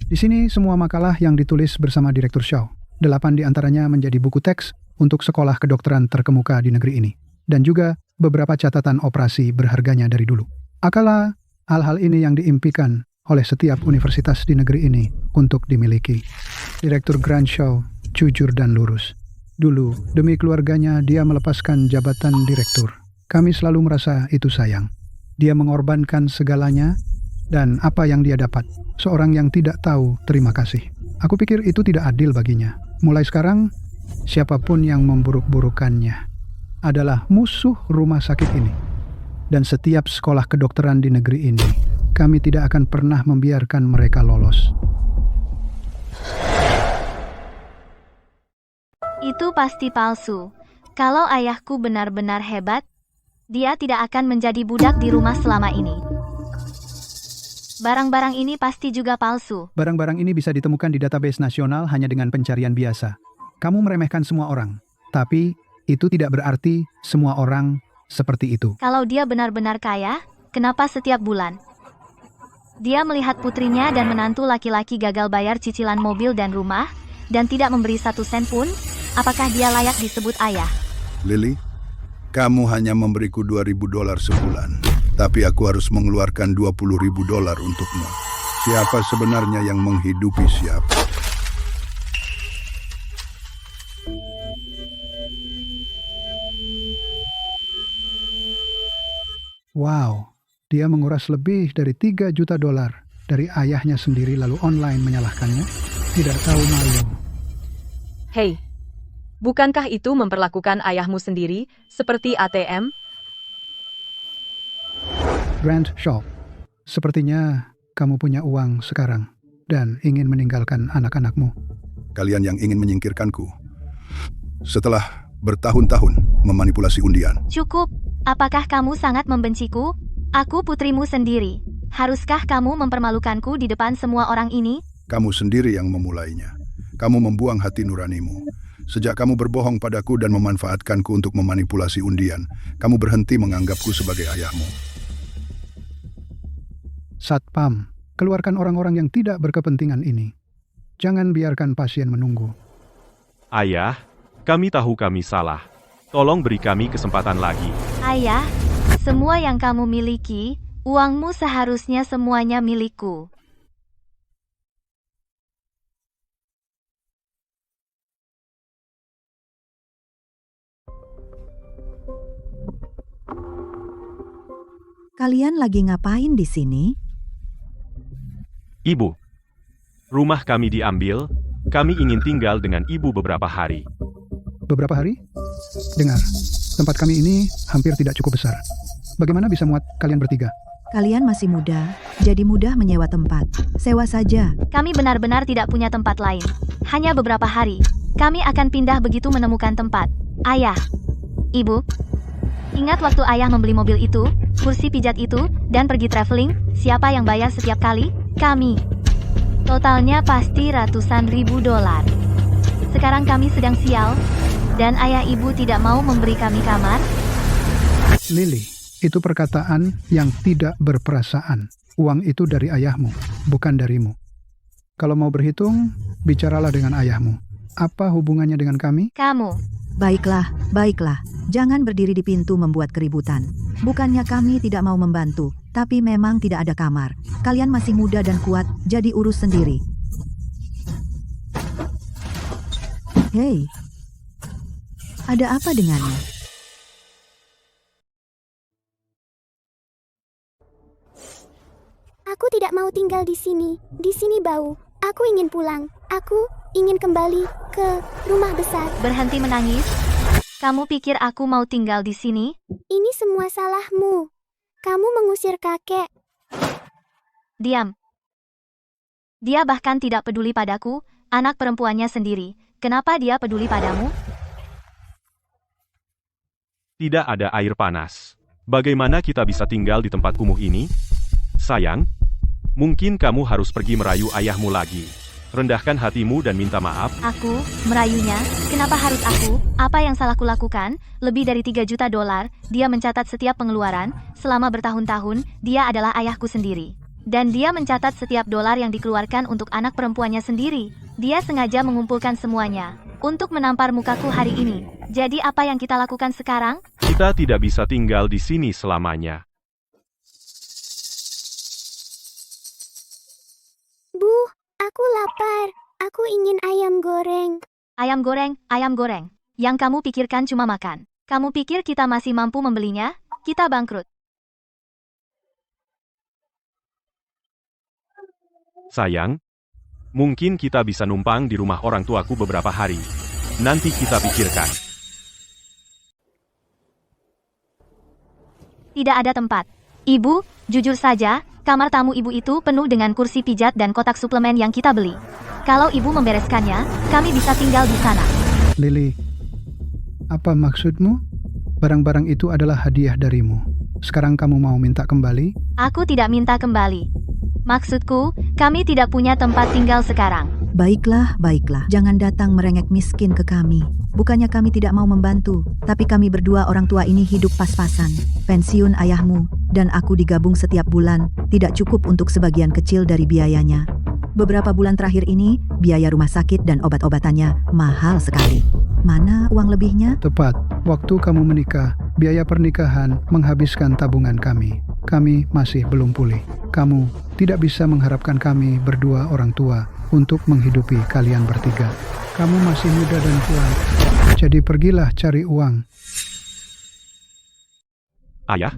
Di sini semua makalah yang ditulis bersama Direktur Shaw. 8 di antaranya menjadi buku teks untuk sekolah kedokteran terkemuka di negeri ini. Dan juga beberapa catatan operasi berharganya dari dulu. Akala hal-hal ini yang diimpikan oleh setiap universitas di negeri ini untuk dimiliki. Direktur Grant Shaw jujur dan lurus. Dulu, demi keluarganya dia melepaskan jabatan direktur. Kami selalu merasa itu sayang. Dia mengorbankan segalanya dan apa yang dia dapat. Seorang yang tidak tahu terima kasih. Aku pikir itu tidak adil baginya. Mulai sekarang, siapapun yang memburuk-burukannya adalah musuh rumah sakit ini. Dan setiap sekolah kedokteran di negeri ini, kami tidak akan pernah membiarkan mereka lolos. Itu pasti palsu. Kalau ayahku benar-benar hebat, dia tidak akan menjadi budak di rumah selama ini. Barang-barang ini pasti juga palsu. Barang-barang ini bisa ditemukan di database nasional hanya dengan pencarian biasa. Kamu meremehkan semua orang, tapi itu tidak berarti semua orang seperti itu. Kalau dia benar-benar kaya, kenapa setiap bulan dia melihat putrinya dan menantu laki-laki gagal bayar cicilan mobil dan rumah, dan tidak memberi 1 sen pun? Apakah dia layak disebut ayah? Lily, kamu hanya memberiku $2.000 sebulan, tapi aku harus mengeluarkan $20.000 untukmu. Siapa sebenarnya yang menghidupi siapa? Wow, dia menguras lebih dari $3 juta dari ayahnya sendiri lalu online menyalahkannya. Tidak tahu malu. Hei, bukankah itu memperlakukan ayahmu sendiri seperti ATM? Grant Shaw, sepertinya kamu punya uang sekarang dan ingin meninggalkan anak-anakmu. Kalian yang ingin menyingkirkanku setelah bertahun-tahun memanipulasi undian. Cukup. Apakah kamu sangat membenciku? Aku putrimu sendiri. Haruskah kamu mempermalukanku di depan semua orang ini? Kamu sendiri yang memulainya. Kamu membuang hati nuranimu. Sejak kamu berbohong padaku dan memanfaatkanku untuk memanipulasi undian, kamu berhenti menganggapku sebagai ayahmu. Satpam, keluarkan orang-orang yang tidak berkepentingan ini. Jangan biarkan pasien menunggu. Ayah, kami tahu kami salah. Tolong beri kami kesempatan lagi. Ayah, semua yang kamu miliki, uangmu seharusnya semuanya milikku. Kalian lagi ngapain di sini? Ibu, rumah kami diambil. Kami ingin tinggal dengan ibu beberapa hari. Beberapa hari? Dengar, tempat kami ini hampir tidak cukup besar. Bagaimana bisa muat kalian bertiga? Kalian masih muda, jadi mudah menyewa tempat. Sewa saja. Kami benar-benar tidak punya tempat lain. Hanya beberapa hari. Kami akan pindah begitu menemukan tempat. Ayah, Ibu, ingat waktu ayah membeli mobil itu, kursi pijat itu, dan pergi traveling? Siapa yang bayar setiap kali? Kami. Totalnya pasti ratusan ribu dolar. Sekarang kami sedang sial, dan ayah ibu tidak mau memberi kami kamar. Lily, itu perkataan yang tidak berperasaan. Uang itu dari ayahmu, bukan darimu. Kalau mau berhitung, bicaralah dengan ayahmu. Apa hubungannya dengan kami? Kamu. Baiklah, baiklah. Jangan berdiri di pintu membuat keributan. Bukannya kami tidak mau membantu, tapi memang tidak ada kamar. Kalian masih muda dan kuat, jadi urus sendiri. Hei, Ada apa denganmu? Aku tidak mau tinggal di sini. Di sini bau. Aku ingin pulang. Aku ingin kembali ke rumah besar. Berhenti menangis. Kamu pikir aku mau tinggal di sini? Ini semua salahmu. Kamu mengusir kakek. Diam. Dia bahkan tidak peduli padaku, anak perempuannya sendiri. Kenapa dia peduli padamu? Tidak ada air panas. Bagaimana kita bisa tinggal di tempat kumuh ini? Sayang, mungkin kamu harus pergi merayu ayahmu lagi. Rendahkan hatimu dan minta maaf. Aku, merayunya, kenapa harus aku? Apa yang salahku lakukan? Lebih dari 3 juta dolar, dia mencatat setiap pengeluaran, selama bertahun-tahun, dia adalah ayahku sendiri. Dan dia mencatat setiap dolar yang dikeluarkan untuk anak perempuannya sendiri. Dia sengaja mengumpulkan semuanya, untuk menampar mukaku hari ini. Jadi apa yang kita lakukan sekarang? Kita tidak bisa tinggal di sini selamanya. Bu, aku lapar. Aku ingin ayam goreng. Ayam goreng, ayam goreng. Yang kamu pikirkan cuma makan. Kamu pikir kita masih mampu membelinya? Kita bangkrut. Sayang, mungkin kita bisa numpang di rumah orang tuaku beberapa hari. Nanti kita pikirkan. Tidak ada tempat. Ibu, jujur saja, kamar tamu ibu itu penuh dengan kursi pijat dan kotak suplemen yang kita beli. Kalau ibu membereskannya, kami bisa tinggal di sana. Lily, apa maksudmu? Barang-barang itu adalah hadiah darimu. Sekarang kamu mau minta kembali? Aku tidak minta kembali. Maksudku, kami tidak punya tempat tinggal sekarang. Baiklah, baiklah. Jangan datang merengek miskin ke kami. Bukannya kami tidak mau membantu, tapi kami berdua orang tua ini hidup pas-pasan. Pensiun ayahmu dan aku digabung setiap bulan, tidak cukup untuk sebagian kecil dari biayanya. Beberapa bulan terakhir ini, biaya rumah sakit dan obat-obatannya mahal sekali. Mana uang lebihnya? Tepat, waktu kamu menikah, biaya pernikahan menghabiskan tabungan kami. Kami masih belum pulih. Kamu tidak bisa mengharapkan kami berdua orang tua untuk menghidupi kalian bertiga. Kamu masih muda dan kuat, jadi pergilah cari uang. Ayah,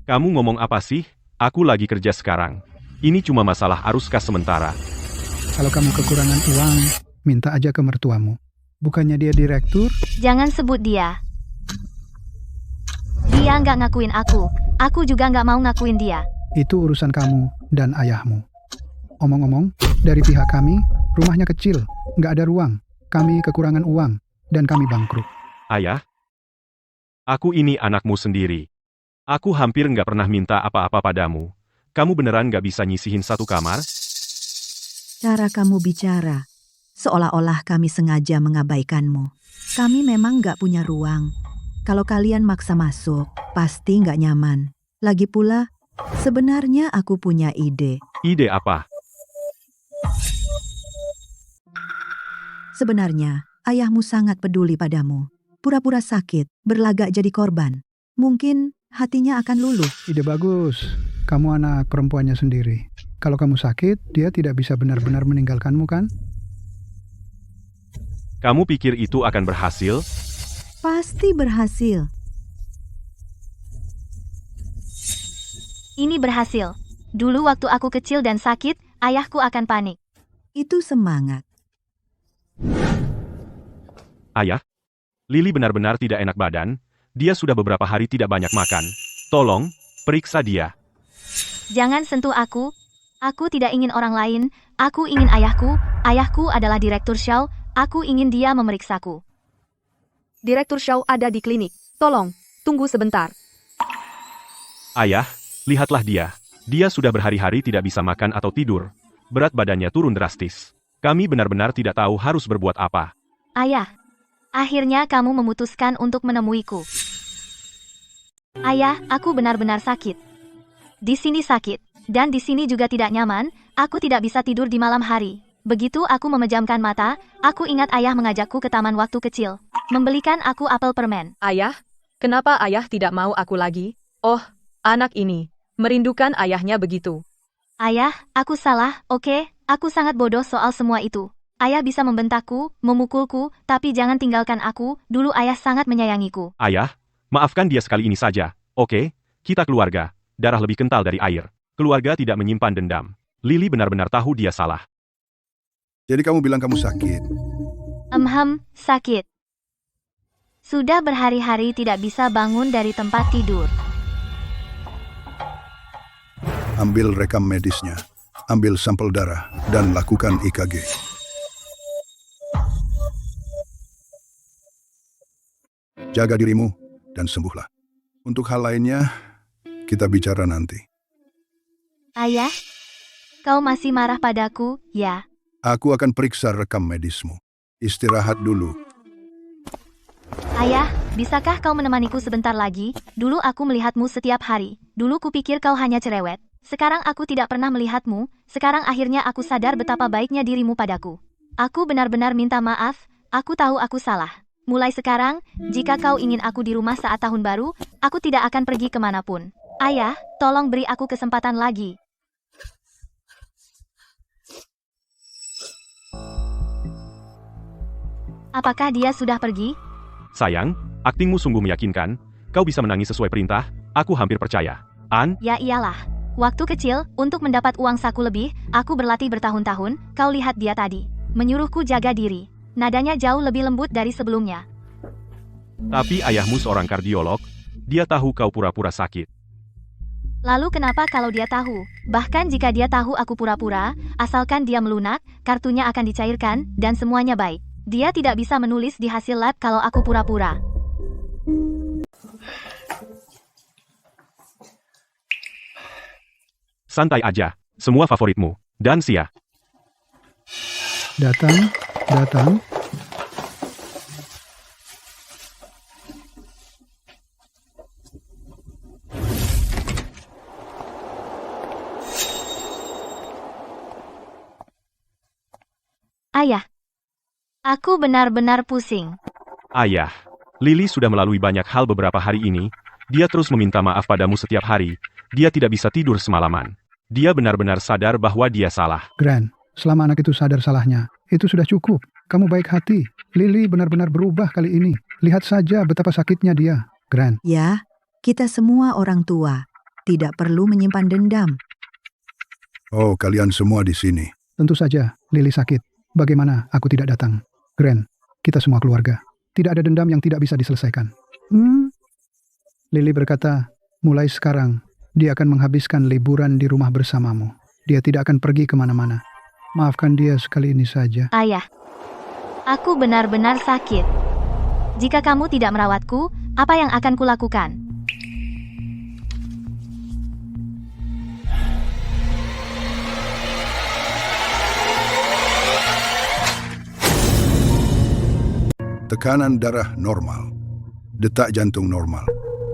kamu ngomong apa sih? Aku lagi kerja sekarang. Ini cuma masalah arus kas sementara. Kalau kamu kekurangan uang, minta aja ke mertuamu. Bukannya dia direktur? Jangan sebut dia. Dia nggak ngakuin aku. Aku juga nggak mau ngakuin dia. Itu urusan kamu dan ayahmu. Omong-omong, dari pihak kami, rumahnya kecil, nggak ada ruang. Kami kekurangan uang, dan kami bangkrut. Ayah, aku ini anakmu sendiri. Aku hampir nggak pernah minta apa-apa padamu. Kamu beneran nggak bisa nyisihin satu kamar? Cara kamu bicara, seolah-olah kami sengaja mengabaikanmu. Kami memang nggak punya ruang. Kalau kalian maksa masuk, pasti nggak nyaman. Lagi pula, sebenarnya aku punya ide. Ide apa? Sebenarnya, ayahmu sangat peduli padamu. Pura-pura sakit, berlagak jadi korban. Mungkin hatinya akan luluh. Ide bagus. Kamu anak perempuannya sendiri. Kalau kamu sakit, dia tidak bisa benar-benar meninggalkanmu kan? Kamu pikir itu akan berhasil? Pasti berhasil. Ini berhasil. Dulu waktu aku kecil dan sakit, ayahku akan panik. Itu semangat. Ayah, Lily benar-benar tidak enak badan. Dia sudah beberapa hari tidak banyak makan. Tolong, periksa dia. Jangan sentuh aku. Aku tidak ingin orang lain. Aku ingin ayahku. Ayahku adalah Direktur Shaw. Aku ingin dia memeriksaku. Direktur Shaw ada di klinik. Tolong, tunggu sebentar. Ayah, lihatlah dia. Dia sudah berhari-hari tidak bisa makan atau tidur. Berat badannya turun drastis. Kami benar-benar tidak tahu harus berbuat apa. Ayah, akhirnya kamu memutuskan untuk menemuiku. Ayah, aku benar-benar sakit. Di sini sakit, dan di sini juga tidak nyaman. Aku tidak bisa tidur di malam hari. Begitu aku memejamkan mata, aku ingat ayah mengajakku ke taman waktu kecil, membelikan aku apel permen. Ayah, kenapa ayah tidak mau aku lagi? Oh, anak ini, merindukan ayahnya begitu. Ayah, aku salah, oke? Aku sangat bodoh soal semua itu. Ayah bisa membentakku, memukulku, tapi jangan tinggalkan aku, dulu ayah sangat menyayangiku. Ayah, maafkan dia sekali ini saja, oke? Kita keluarga, darah lebih kental dari air. Keluarga tidak menyimpan dendam. Lily benar-benar tahu dia salah. Jadi kamu bilang kamu sakit. Sakit. Sudah berhari-hari tidak bisa bangun dari tempat tidur. Ambil rekam medisnya, ambil sampel darah, dan lakukan EKG. Jaga dirimu, dan sembuhlah. Untuk hal lainnya, kita bicara nanti. Ayah, kau masih marah padaku, ya? Aku akan periksa rekam medismu. Istirahat dulu. Ayah, bisakah kau menemaniku sebentar lagi? Dulu aku melihatmu setiap hari. Dulu kupikir kau hanya cerewet. Sekarang aku tidak pernah melihatmu. Sekarang akhirnya aku sadar betapa baiknya dirimu padaku. Aku benar-benar minta maaf. Aku tahu aku salah. Mulai sekarang, jika kau ingin aku di rumah saat tahun baru, aku tidak akan pergi kemanapun. Ayah, tolong beri aku kesempatan lagi. Apakah dia sudah pergi? Sayang, aktingmu sungguh meyakinkan. Kau bisa menangis sesuai perintah, aku hampir percaya. An? Ya iyalah. Waktu kecil, untuk mendapat uang saku lebih, aku berlatih bertahun-tahun, kau lihat dia tadi. Menyuruhku jaga diri. Nadanya jauh lebih lembut dari sebelumnya. Tapi ayahmu seorang kardiolog, dia tahu kau pura-pura sakit. Lalu kenapa kalau dia tahu? Bahkan jika dia tahu aku pura-pura, asalkan dia melunak, kartunya akan dicairkan, dan semuanya baik. Dia tidak bisa menulis di hasil lab kalau aku pura-pura. Santai aja, semua favoritmu. Dan Sia. Datang. Ayah, aku benar-benar pusing. Ayah, Lily sudah melalui banyak hal beberapa hari ini. Dia terus meminta maaf padamu setiap hari. Dia tidak bisa tidur semalaman. Dia benar-benar sadar bahwa dia salah. Gran, selama anak itu sadar salahnya, itu sudah cukup. Kamu baik hati. Lily benar-benar berubah kali ini. Lihat saja betapa sakitnya dia, Gran. Ya, kita semua orang tua. Tidak perlu menyimpan dendam. Oh, kalian semua di sini. Tentu saja, Lily sakit. Bagaimana aku tidak datang? Gran, kita semua keluarga. Tidak ada dendam yang tidak bisa diselesaikan. Lily berkata, mulai sekarang, dia akan menghabiskan liburan di rumah bersamamu. Dia tidak akan pergi kemana-mana. Maafkan dia sekali ini saja. Ayah, aku benar-benar sakit. Jika kamu tidak merawatku, apa yang akan kulakukan? Tekanan darah normal. Detak jantung normal.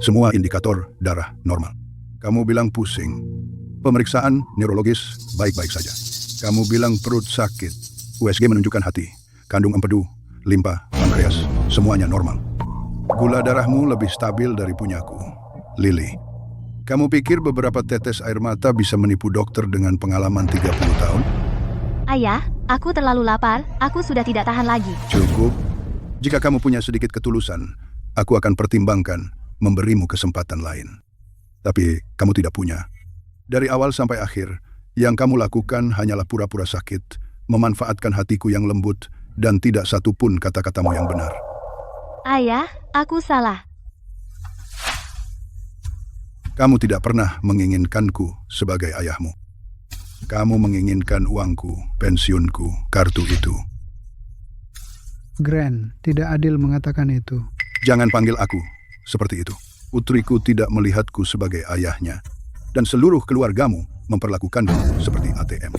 Semua indikator darah normal. Kamu bilang pusing. Pemeriksaan neurologis baik-baik saja. Kamu bilang perut sakit. USG menunjukkan hati, kandung empedu, limpa, pankreas, semuanya normal. Gula darahmu lebih stabil dari punyaku. Lily, kamu pikir beberapa tetes air mata bisa menipu dokter dengan pengalaman 30 tahun? Ayah, aku terlalu lapar, aku sudah tidak tahan lagi. Cukup. Jika kamu punya sedikit ketulusan, aku akan pertimbangkan memberimu kesempatan lain. Tapi kamu tidak punya. Dari awal sampai akhir, yang kamu lakukan hanyalah pura-pura sakit, memanfaatkan hatiku yang lembut, dan tidak satu pun kata-katamu yang benar. Ayah, aku salah. Kamu tidak pernah menginginkanku sebagai ayahmu. Kamu menginginkan uangku, pensiunku, kartu itu. Gran, tidak adil mengatakan itu. Jangan panggil aku seperti itu. Putriku tidak melihatku sebagai ayahnya. Dan seluruh keluargamu memperlakukanku seperti ATM.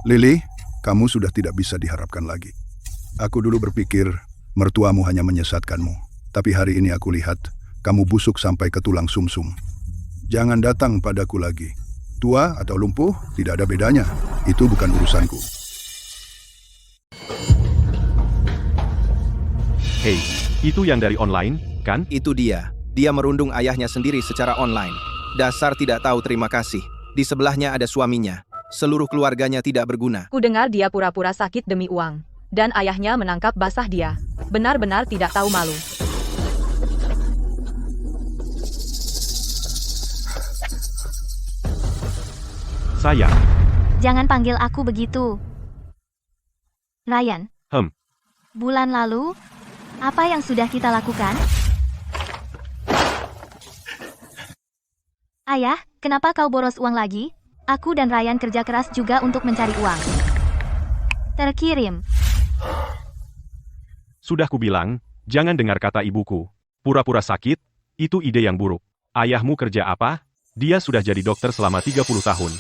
Lily, kamu sudah tidak bisa diharapkan lagi. Aku dulu berpikir mertuamu hanya menyesatkanmu. Tapi hari ini aku lihat kamu busuk sampai ke tulang sumsum. Jangan datang padaku lagi. Tua atau lumpuh, tidak ada bedanya. Itu bukan urusanku. Hei, itu yang dari online, kan? Itu dia. Dia merundung ayahnya sendiri secara online. Dasar tidak tahu terima kasih. Di sebelahnya ada suaminya. seluruh keluarganya tidak berguna. Ku dengar dia pura-pura sakit demi uang. Dan ayahnya menangkap basah dia. Benar-benar tidak tahu malu. Sayang, Jangan panggil aku begitu. Ryan, bulan lalu, apa yang sudah kita lakukan? Ayah, kenapa kau boros uang lagi? Aku dan Ryan kerja keras juga untuk mencari uang. Terkirim. sudah kubilang, jangan dengar kata ibuku. Pura-pura sakit, itu ide yang buruk. Ayahmu kerja apa? Dia sudah jadi dokter selama 30 tahun.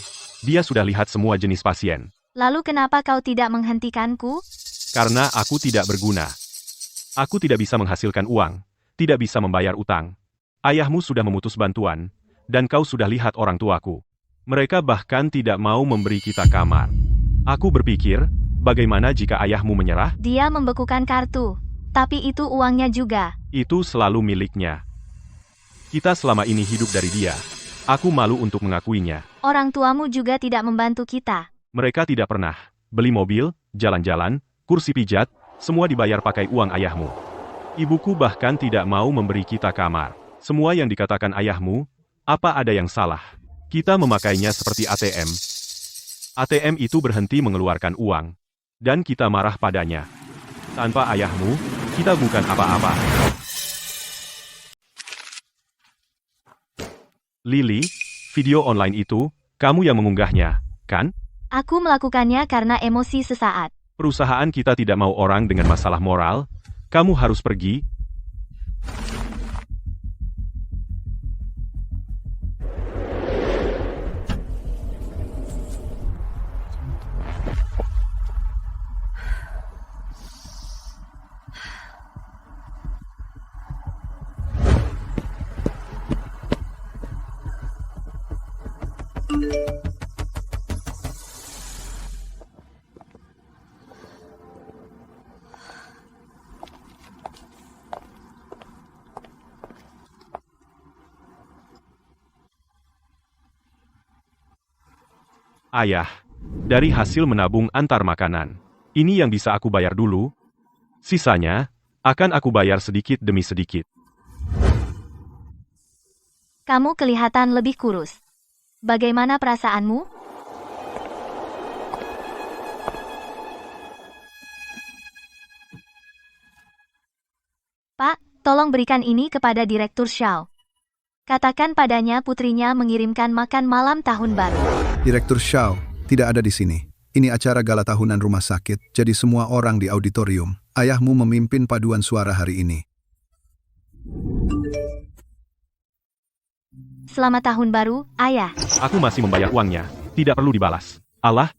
Dia sudah lihat semua jenis pasien. Lalu kenapa kau tidak menghentikanku? Karena aku tidak berguna. Aku tidak bisa menghasilkan uang, tidak bisa membayar utang. Ayahmu sudah memutus bantuan, dan kau sudah lihat orang tuaku. Mereka bahkan tidak mau memberi kita kamar. Aku berpikir, bagaimana jika ayahmu menyerah? Dia membekukan kartu, tapi itu uangnya juga. Itu selalu miliknya. Kita selama ini hidup dari dia. Aku malu untuk mengakuinya. Orang tuamu juga tidak membantu kita. Mereka tidak pernah beli mobil, jalan-jalan, kursi pijat, semua dibayar pakai uang ayahmu. Ibuku bahkan tidak mau memberi kita kamar. Semua yang dikatakan ayahmu, apa ada yang salah? Kita memakainya seperti ATM. ATM itu berhenti mengeluarkan uang. Dan kita marah padanya. Tanpa ayahmu, kita bukan apa-apa. Lily, video online itu, kamu yang mengunggahnya, kan? Aku melakukannya karena emosi sesaat. Perusahaan kita tidak mau orang dengan masalah moral. Kamu harus pergi. Ayah, dari hasil menabung antar makanan, ini yang bisa aku bayar dulu. Sisanya, akan aku bayar sedikit demi sedikit. Kamu kelihatan lebih kurus. Bagaimana perasaanmu? Pak, tolong berikan ini kepada Direktur Shaw. Katakan padanya putrinya mengirimkan makan malam tahun baru. Direktur Shaw tidak ada di sini. Ini acara gala tahunan rumah sakit, jadi semua orang di auditorium. Ayahmu memimpin paduan suara hari ini. Selamat tahun baru, Ayah. Aku masih membayar uangnya, tidak perlu dibalas. Allah,